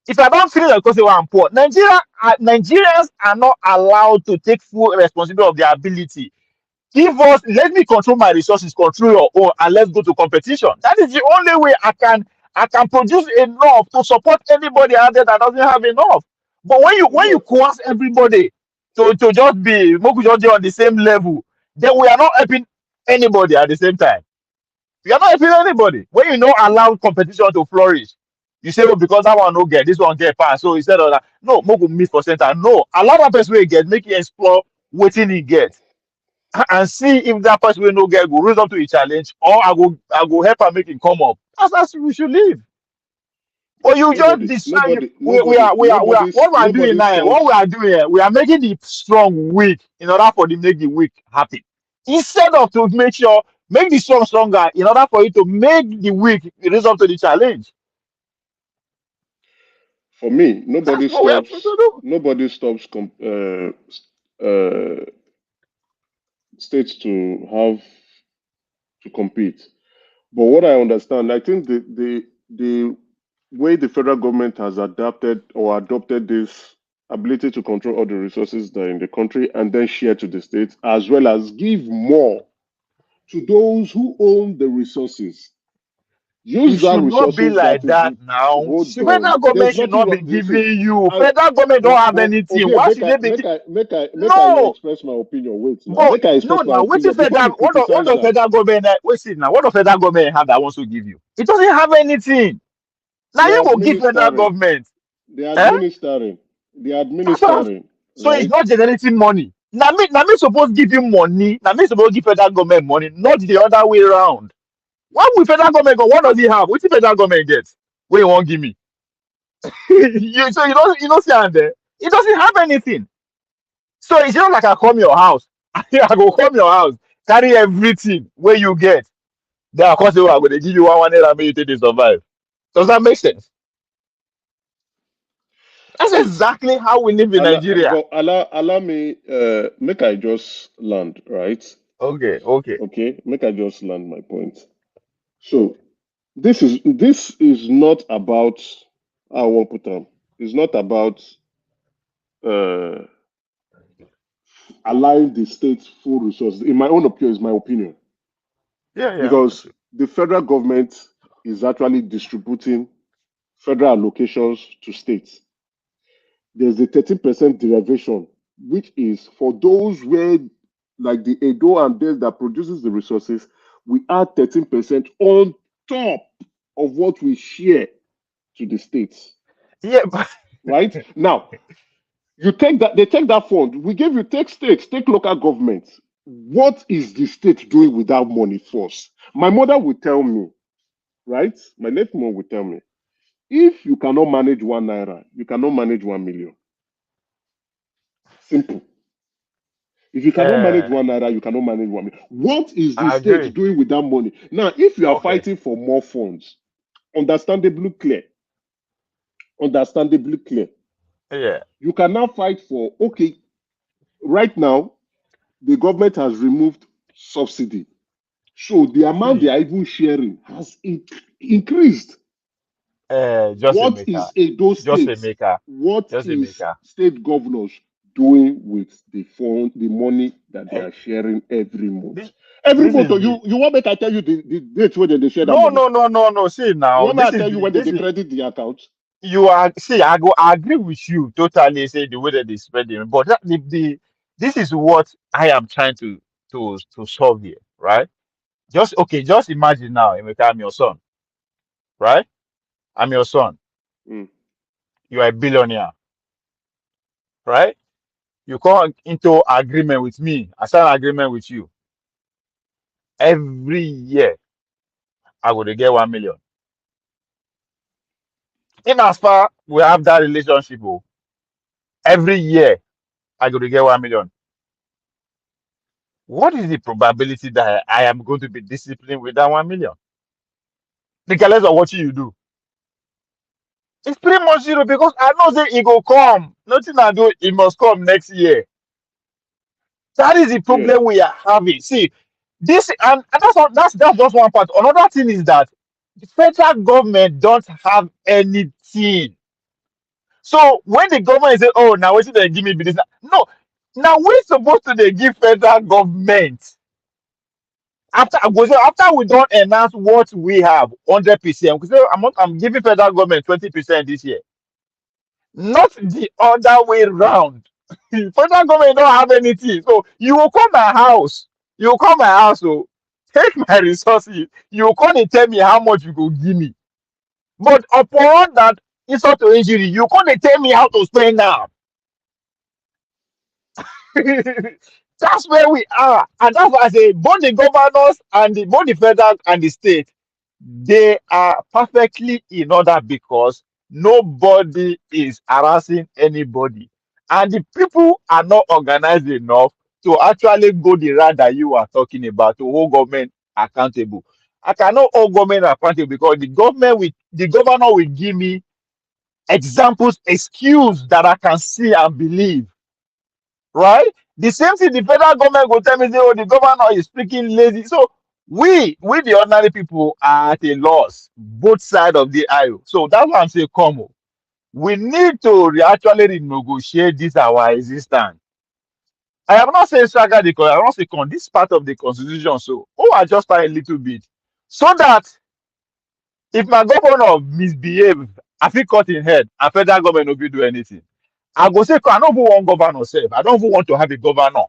If I don't feel like because I'm poor, Nigerians are not allowed to take full responsibility of their ability. Give us, let me control my resources, control your own, and let's go to competition. That is the only way I can produce enough to support anybody out there that doesn't have enough. But when you No, coerce everybody to just be Moku just on the same level, then we are not helping anybody at the same time. We are not helping anybody. When you don't allow competition to flourish, you say, oh, because that one no get, this one get pass. So instead of that, no, Moku miss for center. No, allow that person will get, make it explore waiting he get and see if that person will no get go raise up to a challenge or I go help am make him come up. That's we should leave. But you just decide we are what we are doing nobody now, what we stops. are doing here, we are making the strong weak in order for the make the weak happy. Instead of to make the strong stronger in order for you to make the weak raise up to the challenge. For me, That's what we have to do. nobody stops uh, states to have to compete. But what I understand, I think the way the federal government has adapted or adopted this ability to control all the resources that are in the country and then share to the states, as well as give more to those who own the resources. It Use that should not be resources that like will that be now. hold on. Federal There's government should nothing not be wrong. You see, giving you. I Federal government don't have anything. okay, Why should they be? make I No, express my opinion. Wait now. but Make I no, express my now what opinion if before federal? you What criticize does that. federal government? Wait, see now. What does federal government have that wants to give you? It doesn't have anything. Now They're you go give federal administering. government. They're Eh? administering. They're That's what administering, so it's right? not generating money. Now me supposed give you money. Now me supposed give federal government money, not the other way around. Why would federal government go? What does he have? What the federal government gets? Where you won't give me? So you don't see am there. It doesn't have anything. So it's not like I come your house. I go come your house, carry everything where you get. Then of course, I'm going to give you one naira, make you take this survive. Does that make sense? That's Wait. exactly how we live in Nigeria. But allow me make I just land, right? Okay, okay. Okay, make I just land my point. So this is not about how I want put them. It's not about uh allowing the state full resources. In my own opinion, is my opinion. Yeah, yeah, I got Because you. the federal government is actually distributing federal allocations to states. There's the 13% derivation, which is for those where, like the Edo and this that produces the resources, we add 13% on top of what we share to the states. Yeah, but Right? Now, you take that, they take that fund, we give you, take states, take local governments. What is the state doing with that money first? My mother will tell me, right? My late mom will tell me, if you cannot manage 1 naira, you cannot manage 1 million. Simple. If you cannot manage uh, 1 naira, you cannot manage 1 million. What is the I state agree. doing with that money? Now, if you are Okay. fighting for more funds, understandably clear, understandably clear, Yeah. you can now fight for, okay, right now, the government has removed subsidy. So the amount they See, are even sharing has increased. just a What maker. is those Just a states? maker. What Just a is maker. state governors doing with the fund, the money that they Eh, are sharing every month? this Every this month, is oh, the you want me to tell you the date where they share that no money? no no no no. See You now, want me this to is tell you the when they this is credit the account? you are see. I agree with you totally. Say the way that they spread it, but the this is what I am trying to solve here, right? Just okay. Just imagine now, Emeka, I'm your son, right? I'm your son. Mm. You are a billionaire, right? You come into agreement with me. I sign agreement with you. Every year, I would get 1 million. In as far we have that relationship, oh, every year I go to get 1 million. What is the probability that I am going to be disciplined with that 1 million? Regardless of what you do. It's pretty much zero because I know that it will come. Nothing I do, it must come next year. That is the Yeah. problem we are having. See, this and that's just one part. Another thing is that the federal government don't have anything. So when the government say, "Oh, now what they give me be this," no, now we're supposed to they give federal government after we don't announce what we have 100%. We say I'm giving federal government 20% this year, not the other way round. Federal government don't have anything, so you will come my house. You will come my house, so take my resources. You will come and tell me how much you go give me. But upon that insult to injury, you come and tell me how to spend now. That's where we are, and that's why I say both the governors and both the federal and the state, they are perfectly in order because nobody is harassing anybody, and the people are not organized enough to actually go the route that you are talking about to hold government accountable. I cannot hold government accountable because the governor will give me examples, excuse that I can see and believe, right? The same thing the federal government will tell me, say, oh, the governor is freaking lazy. So we the ordinary people are at a loss, both sides of the aisle. So that's why I'm saying, come on. We need to actually renegotiate this our existence. I am not saying struggle the I am not saying this part of the constitution. So I just a little bit. So that if my governor misbehave, I feel cut in head, and federal government no fit do anything. I go say, I don't even want governor self. I don't even want to have a governor.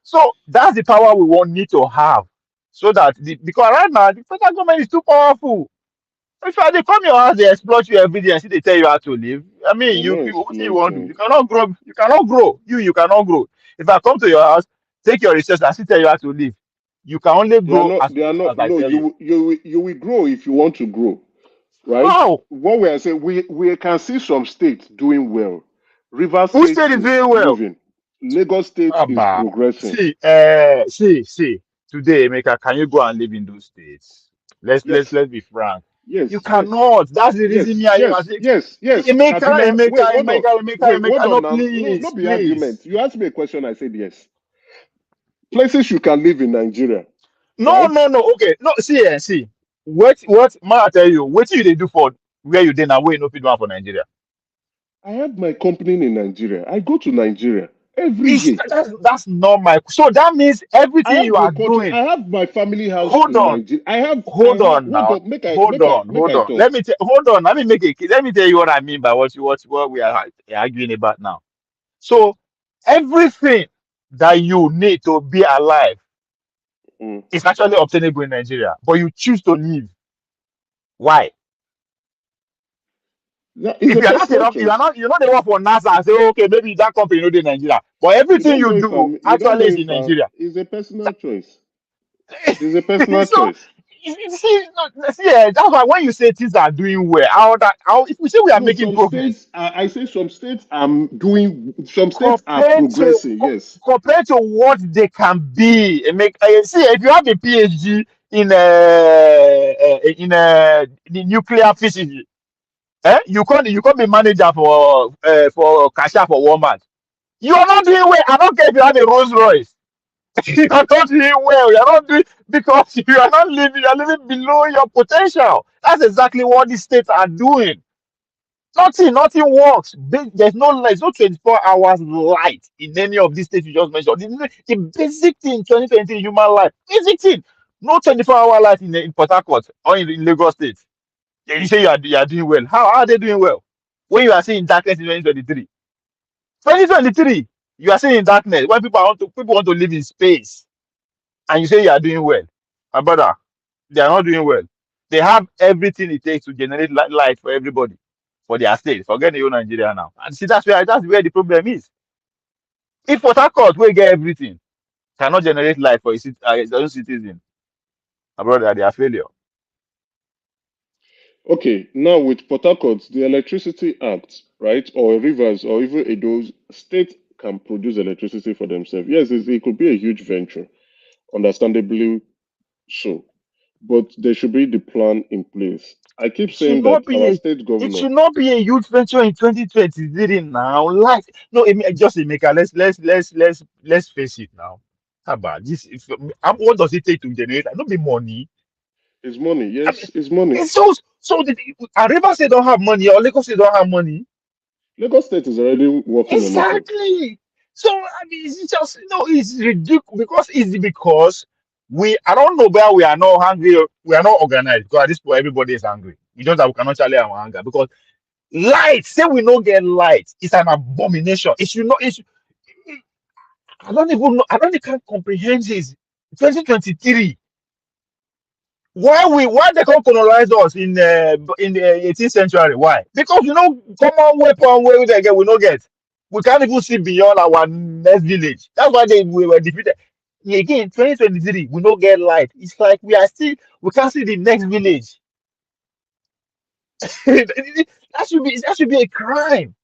So that's the power we want need to have, so that because right now the federal government is too powerful. If they come your house, they exploit you every day and see they tell you how to live. I mean, They're you not people, what do you want to do? exploiting. You cannot grow. You cannot grow. You cannot grow. If I come to your house, take your research and still tell you how to live, you can only They are grow not. as They are much not. as I No, tell you. you will grow if you want to grow, right? How? What we are saying, we can see some states doing well. Rivers Who State state is is doing well? moving. Lagos State is Abba. progressing. See. Today, Emeka, can you go and live in those states? Yes, Let's be frank. You yes, yes, cannot. That's the reason yes, me and you are yes, saying, yes, yes. Kaduna. Wait, hold on. Wait, hold No, on now. No, please, not be please. argument. You asked me a question. I said yes. Places you can live in Nigeria, No, right? no, no. Okay, no. See. What? Man, I tell you, what you they do for where you dey now? Where you no fit do am for Nigeria? I have my company in Nigeria. I go to Nigeria every It's, year. that's not my. So that means I everything have you a are country. doing. I have my family house Hold in on. Nigeria. I Hold have. on Hold now. on. Make Hold I on. talk. Hold on. Let me tell you what I mean by what we are arguing about now. So everything that you need to be alive Mm. is actually obtainable in Nigeria, but you choose to leave. Why? That is If a you are not personal enough, choice. you're not the one for NASA and say, okay, maybe that company no dey Nigeria. But You everything don't know you if do I'm. You don't know actually is in if I'm. Nigeria. It's a personal choice. It's a personal So choice. that's why when you say things are doing well, how if we say we are No, making some progress states. I say some states are doing. Some states are compared to progressing. Yes. compared to what they can be and make see if you have a PhD in nuclear physics, you can't be manager for cashier for Walmart. You are not doing well. I don't care if you have a Rolls Royce. You are not doing well. You are not doing because you are not living. You are living below your potential. That's exactly what these states are doing. Nothing works. There's no 24 hours light in any of these states you just mentioned. The basic thing, 2020 human life, basic thing. No 24-hour light in Port Harcourt or in Lagos State. Yeah, you say you are doing well. How are they doing well? When you are seeing darkness in 2023. 2023, you are seeing darkness when people want to live in space, and you say you are doing well. My brother, they are not doing well. They have everything it takes to generate light for everybody for their state. Forget the whole Nigeria now. And see, that's where the problem is. If Port Harcourt will get everything, cannot generate light for its own citizen, my brother, they are failure. Okay. Now with Port Harcourt, the Electricity Act, right, or rivers, or even those states can produce electricity for themselves. Yes, it could be a huge venture, understandably so, but there should be the plan in place. I keep It should saying not that be our a state it governor should not be a youth venture in 2023 now. Like no, just Emeka, let's face it now. How about this? What does it take to generate? Not be money. is money. I mean, Yes, is money. it's so. So and Rivers State don't have money, or Lagos State don't have money. Lagos State is already working on it. Oh. Exactly. So I mean, it's just it's ridiculous because I don't know where we are not hungry, we are not organized because at this point everybody is hungry. We just that we cannot challenge our hunger because light, say we don't get light, it's an abomination. It should not. I don't even know. I don't even can't comprehend this. 2023. Why they come colonize us in the 18th century? Why? Because common weapon where they get we no get. We can't even see beyond our next village. That's why we were defeated. Again, 2023, we don't get light. It's like we can't see the next village. That should be a crime.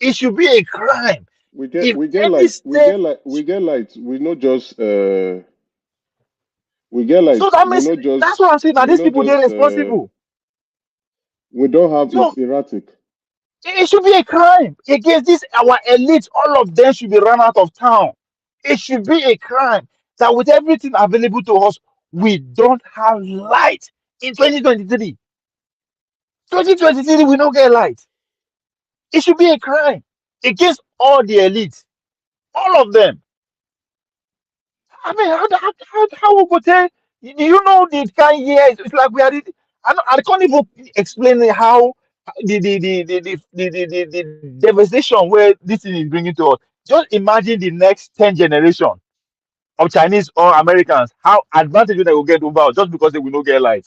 It should be a crime. If We get any light. state, We get light. We not just we get so light. that means that's what I'm saying. Now We these not people they're just responsible. we don't have So it's erratic. it should be a crime against this our elite. All of them should be run out of town. It should be a crime that with everything available to us, we don't have light in 2023. 2023, we don't get light. It should be a crime against all the elites, all of them. I mean, how we go tell? You know the kind of years. It's like we are. I can't even explain how the devastation where this thing is bringing to us. Just imagine the next 10 generation of Chinese or Americans, how advantage they will get over us just because they will not get light.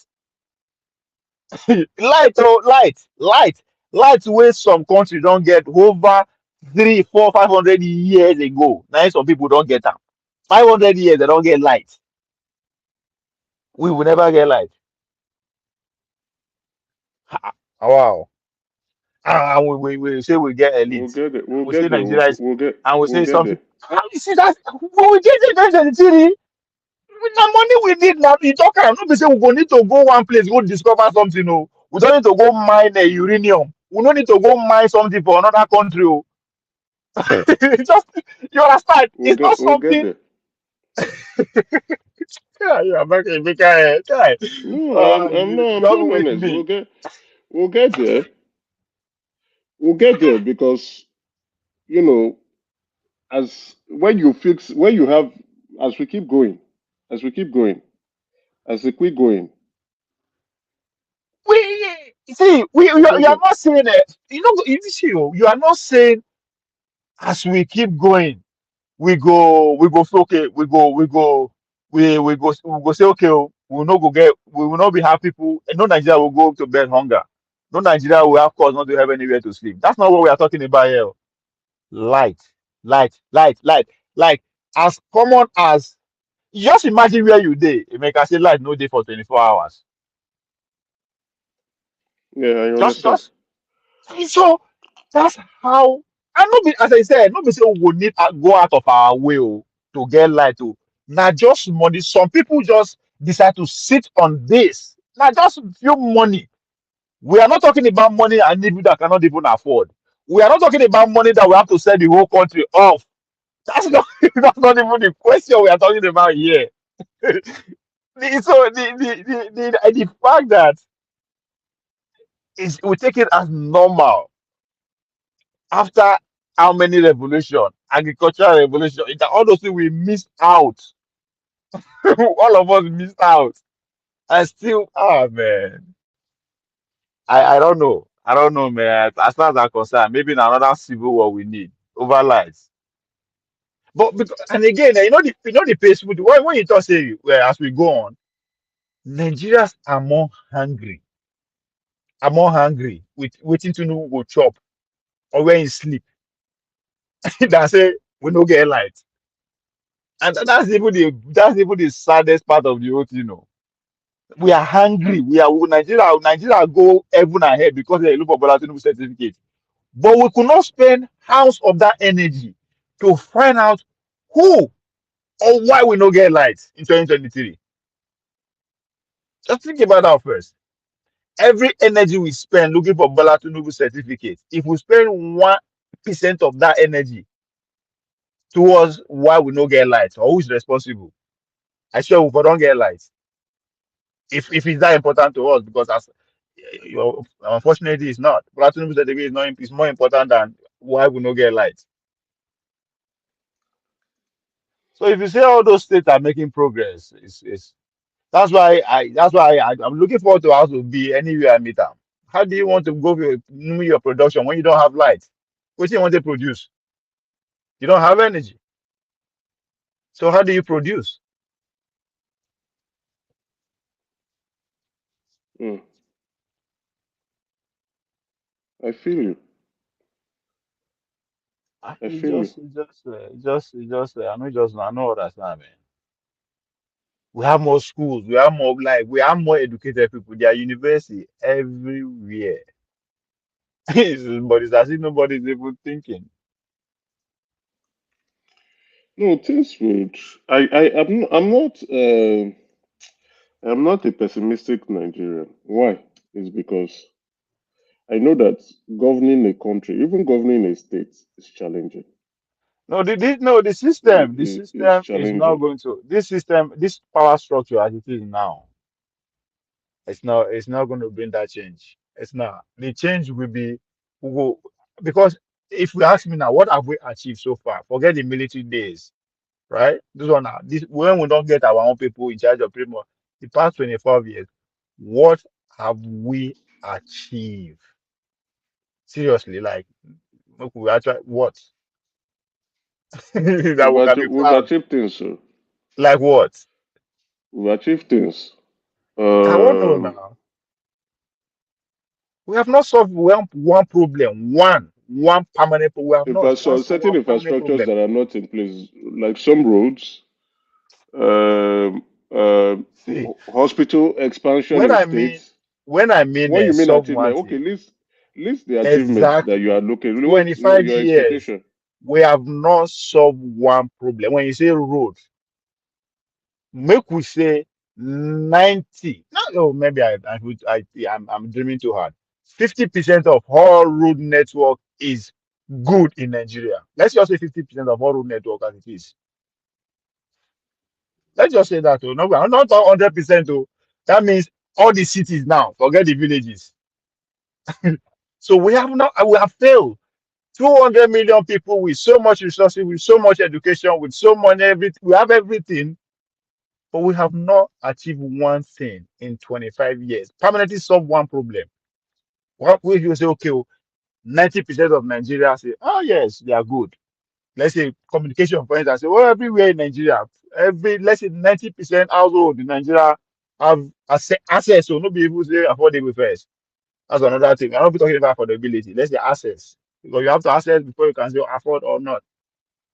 Light where some country don't get over 3, 4, 500 years ago. Now some people don't get them. 500 years they don't get light. We will never get light. Ha- Wow. And we say we get We'll elite. get it. We say We'll, Nigeria is, and we we'll say get something. there. How you see that? When we get the city, with the money we need now, you talk am. Not be say we go need to go one place, go discover something. No, we don't need to go mine a uranium. We don't need to go mine something for another country. Oh. It's just you understand. It's not We'll get something. there. Yeah, you are making a big guy. No, I'm no, I'm Just being wait honest. me. We'll get there. We'll get there because you know, as when you have as we keep going, as we keep going, as we keep going, We see. we'll You get are there. not saying it. You see. You are not saying as we keep going. We go say okay, we go say okay, oh, we will not be have people, no Nigeria will go to bed hunger, no Nigeria will have cause not to have anywhere to sleep. That's not what we are talking about here. Oh. Light, light, like as common as just imagine where you dey make I say light no day for 24 hours. Yeah, I understand. Just so that's how. And not be as I said, not be say we go need go out of our way to get light. Now just money. Some people just decide to sit on this. Now just few money. We are not talking about money and people that cannot even afford. We are not talking about money that we have to sell the whole country off. That's not that's not even the question we are talking about here. So the fact that is we take it as normal after how many revolution, agricultural revolution, all those things we missed out. All of us missed out. And still, man, I don't know. I don't know, man. As far as I'm concerned, maybe in another civil war we need over lies. But because, and again, the pace when you talk say well, as we go on, Nigerians are more hungry with waiting to know who go chop or when you sleep. That say we no get light. And that's even the saddest part of the whole thing. We are hungry. Nigeria go heaven ahead because they look for Bola Tinubu certificate. But we could not spend hours of that energy to find out who or why we no get light in 2023. Just think about that first. Every energy we spend looking for Bola Tinubu certificate, if we spend 1% of that energy towards why we no get light or who is responsible, I swear we don't get light. If it's that important to us, because as Unfortunately, it's not. Platinum certificate is more important than why we no get light. So if you say all those states are making progress, it's that's why I'm looking forward to how to be anywhere I meet them. How do you want to go with your production when you don't have light? What do you want to produce? You don't have energy. So how do you produce? Mm. I feel you. I It's feel you. just, I know understand, man. We have more schools, we have more educated people. There are university everywhere. But it's as if nobody's even thinking. No, things would. I'm not a pessimistic Nigerian. Why? It's because I know that governing a country, even governing a state, is challenging. No, no, the It's system is not challenging. going to, this system, this power structure as it is now, it's not going to bring that change. It's not. The change will be, will go, because if you ask me now, what have we achieved so far? Forget the military days, right? This one now, this when we don't get our own people in charge of Primo, the past 25 years, what have we achieved? Seriously, like, look, we actually what that we can be We've proud. achieved things. So Like what? we've achieved things. I won't know Um, now. We have not solved one problem, one permanent. We have not so solved certain one permanent infrastructures problem. that are not in place, like some roads, um, See, hospital expansion when in I mean states. when I mean What you mean solve achievement? one Okay, thing, list the achievements that you are exactly looking. What 25 your years, expectation? we have not solved one problem. When you say road, make we say 90. No, no, maybe I'm dreaming too hard. 50% of all road network is good in Nigeria. Let's just say 50% of all road network as it is. Let's just say that. Oh, no, I'm not talking 100%. Oh, that means all the cities now, forget the villages. So we have failed. 200 million people with so much resources, with so much education, with so much everything. We have everything, but we have not achieved one thing in 25 years. Permanently solve one problem. What if you say, okay, 90% of Nigeria say, oh yes, they are good. Let's say communication, for instance, say, well, everywhere in Nigeria, let's say 90% household in Nigeria have access, so no be able to say affordable first. That's another thing. I'm not talking about affordability. Let's say access. Because you have to access before you can say afford or not.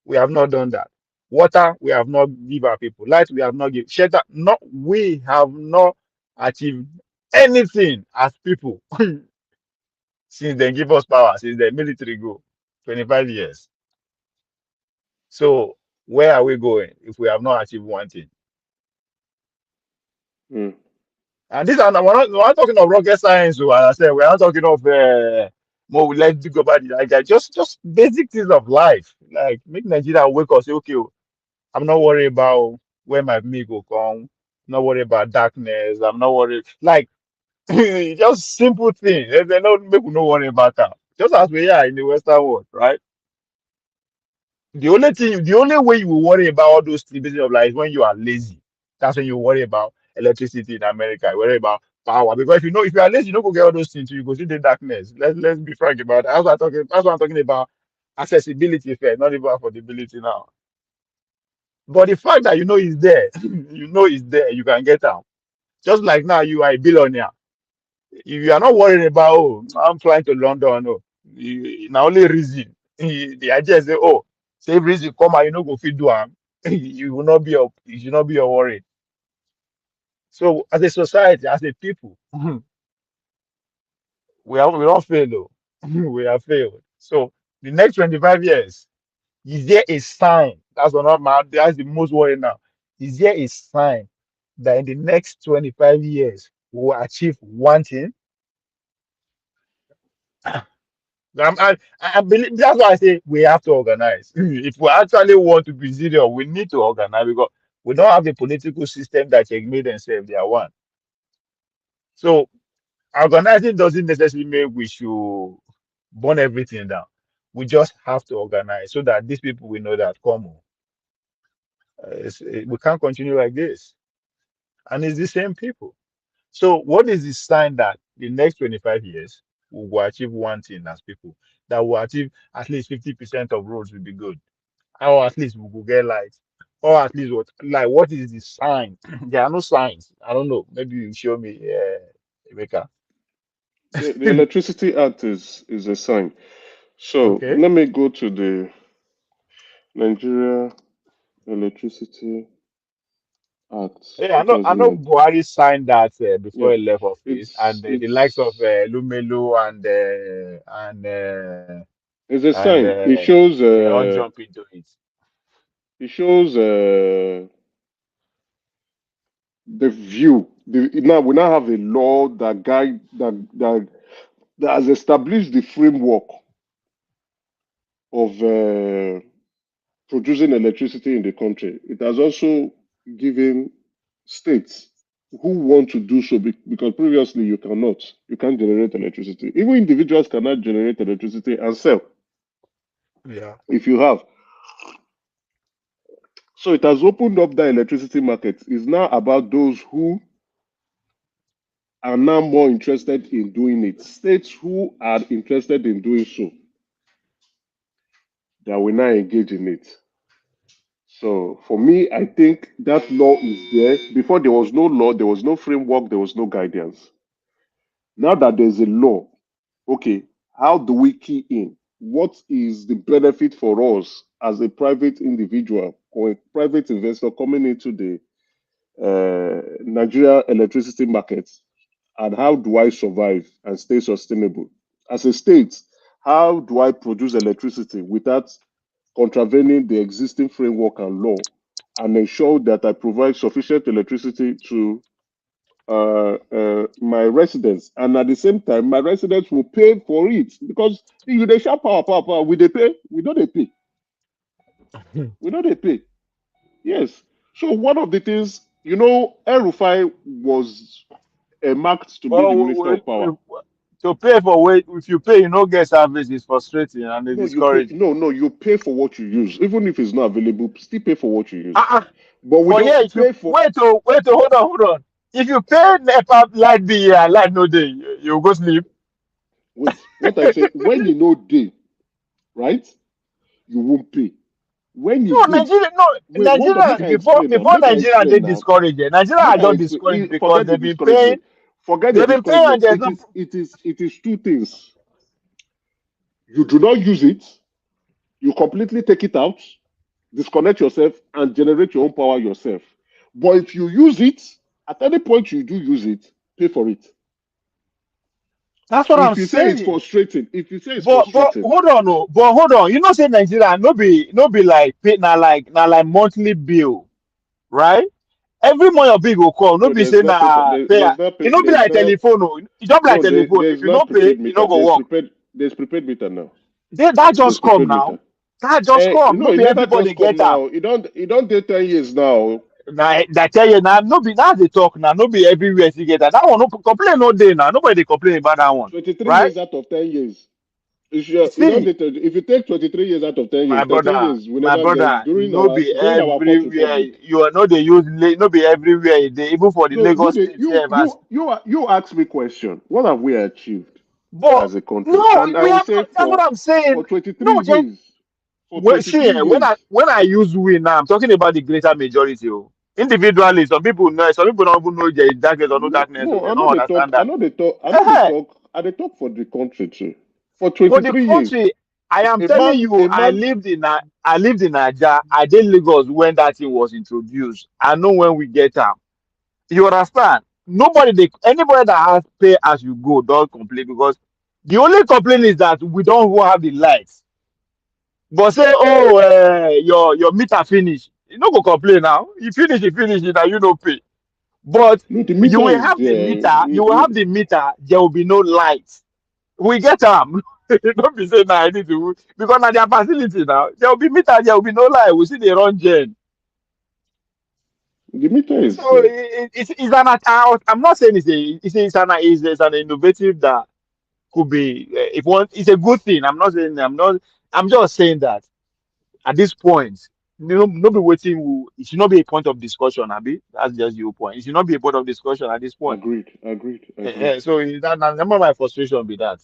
We have not done that. Water, we have not give our people. Light, we have not give. Shelter, no, we have not achieved anything as people since they give us power, since the military go. 25 years. So where are we going if we have not achieved one thing? Mm, And this, and we're not talking of rocket science. So as I said, we're not talking of more. Let's go about it. Like just basic things of life. Like make Nigeria wake up. Say, okay, oh, I'm not worried about where my meal will come. I'm not worried about darkness. I'm not worried. Like just simple things. They don't make we no worry about that. Just as we are in the Western world, right? The only way you will worry about all those things of life is when you are lazy. That's when you worry about electricity in America. You worry about power. Because if you are lazy, you don't go get all those things, you go see the darkness. Let's be frank about that. That's what I'm talking about. Accessibility first, not even affordability now. But the fact that you know it's there, you know it's there, you can get out. Just like now you are a billionaire. If you are not worried about, oh, I'm flying to London, no, now only reason. The idea is say, oh, say reason come and you know go fit do am. You will not be up, you should not be worried. So as a society, as a people, we don't fail though. We have failed. So the next 25 years, is there a sign? That's the most worrying now. Is there a sign that in the next 25 years we will achieve one thing? I believe that's why I say we have to organize. If we actually want to be serious, we need to organize because we don't have a political system that can make themselves they are one. So Organizing doesn't necessarily mean we should burn everything down. We just have to organize so that these people will know that come on, we can't continue like this. And it's the same people. So what is the sign that the next 25 years we will achieve one thing as people? That will achieve at least 50% of roads will be good. Or at least we will get light. Or at least what is the sign? There are no signs. I don't know. Maybe you show me, Emeka. The Electricity Act is a sign. So Okay. let me go to the Nigeria Electricity Act Yeah, I know 2008. Buhari signed that Yeah, before he left office, and the likes of it's Lumelu it's a and sign. It shows they all jump into it. it shows the view. Now we now have a law that guide that has established the framework of producing electricity in the country. It has also given states who want to do so because previously you cannot. You can't generate electricity. Even individuals cannot generate electricity and sell Yeah. if you have. So it has opened up the electricity market. It's now about those who are now more interested in doing it. States who are interested in doing so, that will now engage in it. So for me, I think that law is there. Before there was no law, there was no framework, there was no guidance. Now that there's a law, okay, how do we key in? What is the benefit for us as a private individual or a private investor coming into the Nigeria electricity market? And how do I survive and stay sustainable? As a state, how do I produce electricity without contravening the existing framework and law and ensure that I provide sufficient electricity to my residents, and at the same time, my residents will pay for it because you they share power. We they pay, we know they pay, we know they pay. Yes. So one of the things, El Rufai was marked to be But the minister of power. to pay for wait, if you pay, you no get service, it's frustrating and it's No, you pay. discouraging. No, you pay for what you use, even if it's not available. Still pay for what you use. Uh-uh. But we For don't here, if you pay for. hold on. If you pay NEPA light bill here and light no day, you go sleep. Wait, what I say? When you know day, right? You won't pay. When you No, day, Nigeria, no, wait, hold on. Nigeria Make I before explain now. before Make I Nigeria they explain now. discouraged. Nigeria Make are I just explain. discouraged because Forget the paying, discouragement. Forget the they've been paying and discouragement. there's It no. is. It is. It is two things. You do not use it. You completely take it out, disconnect yourself, and generate your own power yourself. But if you use it, at any point you do use it, pay for it. That's what I'm If you say it's saying. frustrating, if you say it's But frustrating, hold on, no. But hold on. You know, say Nigeria no be like pay na like monthly bill, right? Every month your bill go come. No no, be there's say not pay for na pay. there's not It pay no be there's like not telephone. Oh. It don't be like no telephone. If there's you not no pay, prepaid you no meter. go work. There's prepaid meter now. That There's just come prepaid now. meter. That just come. No It be never everybody just come get am. now. It don't take 10 years now. Na that tell you now. No be now they talk now. No be everywhere you get that. That one no complain no day now. Nobody dey complain about that one, 23 right? years out of 10 years. You don't See, if you take 23 years out of 10 my years, 13 brother, years we my never get brother, no be during our Fourth everywhere Republic. you are no they use no be everywhere e dey even for the So Lagos state here. you ask me question. What have we achieved But as a country? no, And I we will have say not. That's what I'm saying. for 23 No, Jen, years, for 23 when I years, use we now, I'm talking about the greater majority. Oh. Individually, some people know, some people don't even know there is darkness or no no, darkness, so no, they don't understand that. I know they uh talk, and they talk for the country too. For For the 23 years, country, I am a telling man, you, a man, I lived in Naija. I did Lagos when that thing was introduced. I know when we get am. You understand? Anybody that has pay as you go don't complain because the only complaint is that we don't even have the lights. But say, oh, your meter finish. You no go complain now. You finish it, and you no pay. But no, the you meter will is have the there. meter. You will have the meter. There will be no lights. We get them. Don't be saying I need to because now their facility now. There will be meter. There will be no light. We see they run gen. The meter is So there. it's an I'm not saying it's an innovative that could be if one it's a good thing. I'm just saying that at this point, no be waiting. It should not be a point of discussion, Abi. That's just your point. It should not be a point of discussion at this point. Agreed. Agreed. Agreed. So that number my frustration be that.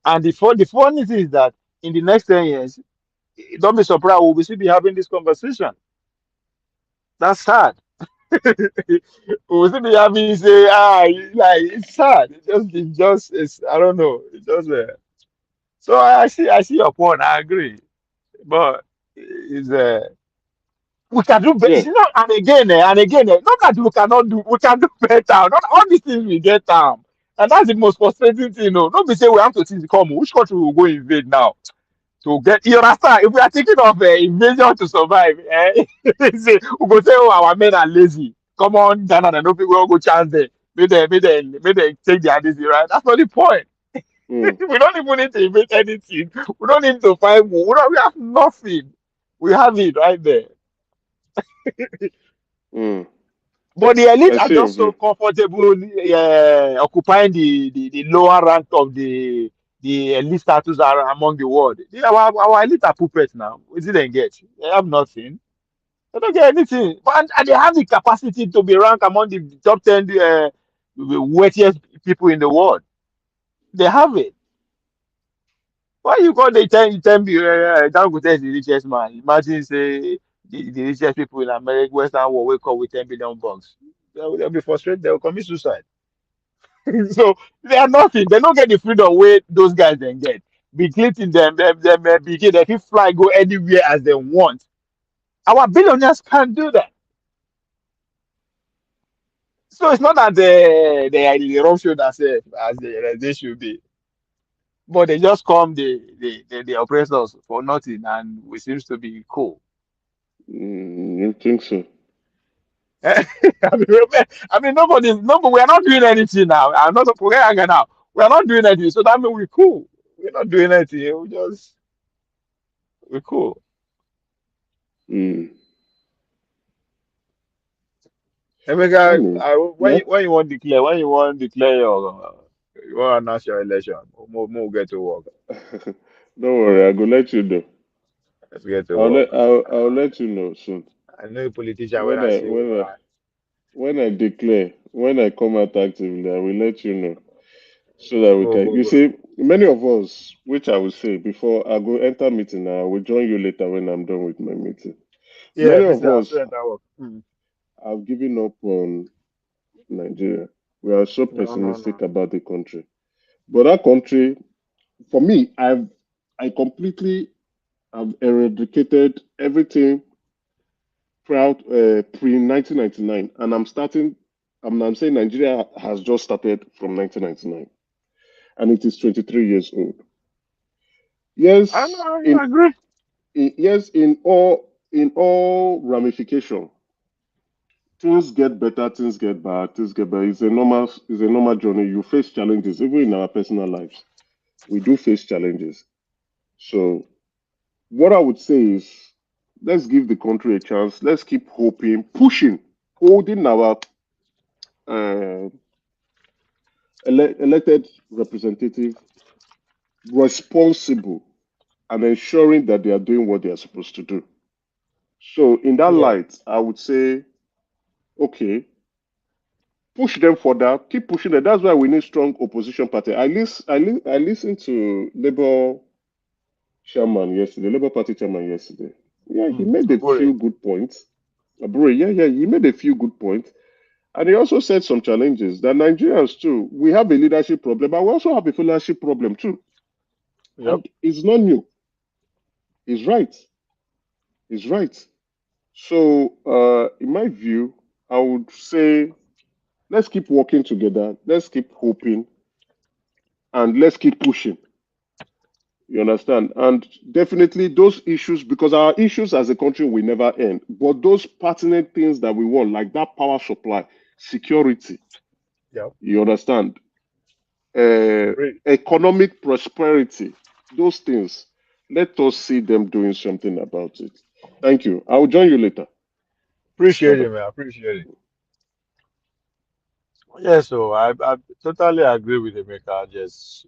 And the funny thing is that in the next 10 years, don't be surprised we'll still be having this conversation. That's sad. We'll still be having say like it's sad. It's I don't know. It's just so I see your point. I agree, but it's we can do better. Yeah. You know, and again, not that we cannot do, we can do better. Not all these things we get and that's the most frustrating thing. No, not be say we have to see come. Which country will go invade now to get? You understand? If we are thinking of invasion to survive, say, we go say, oh, our men are lazy. Come on, Ghana, and no people go chance them. May they take their disease, right? That's not the point. Mm, We don't even need to invade anything. We don't need to fight war. We have nothing. We have it right there. mm. But the elite I are see your just so view. comfortable occupying the lower rank of the elite status are among the world. Our elite are puppets now. What did they get? They have nothing. They don't get anything. And they have the capacity to be ranked among the top 10 wealthiest people in the world. They have it. Why you call the 10 Dangote is the richest man? Imagine say the richest people in America, Western world wake up with 10 billion bucks. They'll be frustrated. They'll commit suicide. So they are nothing. They don't get the freedom where those guys then get. Be glitting them begin. They can fly, go anywhere as they want. Our billionaires can't do that. So it's not that they run show themselves as they should be. But they just come, they oppress us for nothing, and we seems to be cool. You think so? Nobody, we are not doing anything now. I'm not forget now. We are not doing anything, so that means we're cool. We're not doing anything. We're cool. Mm. Emeka, Anyway, yeah. when you want to declare you want to announce your election, we'll get to work. Don't worry, I go let you know. Let's get to work. I'll let you know soon. I know a politician when When I I see when I one. when I declare, when I come out actively, I will let you know so that we can. You Go. see, many of us, which I will say before I go enter meeting, I will join you later when I'm done with my meeting. Yeah, Many of Mr. us After that work. have given up on Nigeria. We are so No. pessimistic about the country. But that country, for me, I completely have eradicated everything proud pre 1999, and I'm saying Nigeria has just started from 1999, and it is 23 years old. I Yes, know, I agree. yes, in all ramification, things get better, things get bad, things get better. It's a normal journey. You face challenges, even in our personal lives. We do face challenges. So what I would say is, let's give the country a chance. Let's keep hoping, pushing, holding our uh, elected representative responsible and ensuring that they are doing what they are supposed to do. So, in that Yeah. light, I would say, okay, push them further, keep pushing them. That's why we need strong opposition party. I listened to Labour Party chairman yesterday. Yeah, he made a Abure. few good points. Bro, yeah, he made a few good points. And he also said some challenges that Nigerians too, we have a leadership problem, but we also have a followership problem too. Yep. And it's not new. He's right. He's right. So, in my view, I would say let's keep working together, let's keep hoping, and let's keep pushing. You understand? And definitely those issues, because our issues as a country will never end. But those pertinent things that we want, like that power supply, security, Yep. you understand? Agree. Economic prosperity, those things. Let us see them doing something about it. Thank you. I will join you later. Appreciate it, man. Appreciate it. Yeah, so I totally agree with Emeka. Just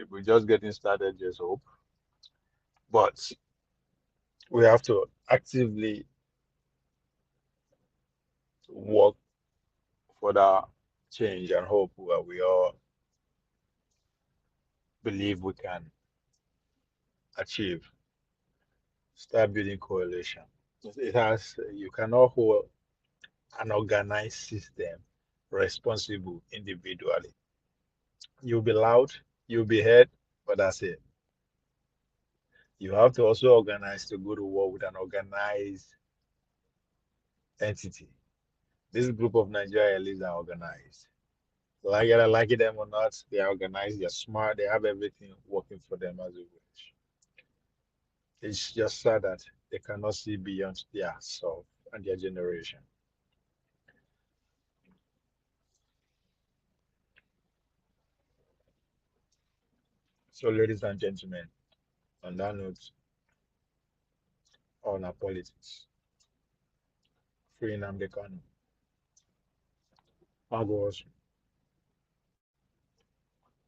we're just getting started. Just hope, but we have to actively work for that change and hope that we all believe we can achieve. Start building coalition. It has you cannot hold an organized system responsible individually. You'll be loud, you'll be heard, but that's it. You have to also organize to go to war with an organized entity. This group of Nigeria elites are organized. Like it them or not, they are organized, they're smart, they have everything working for them as a wish. It's just sad that they cannot see beyond their self and their generation. So, ladies and gentlemen, on that note, on our politics, free Nnamdi Kanu. Magos.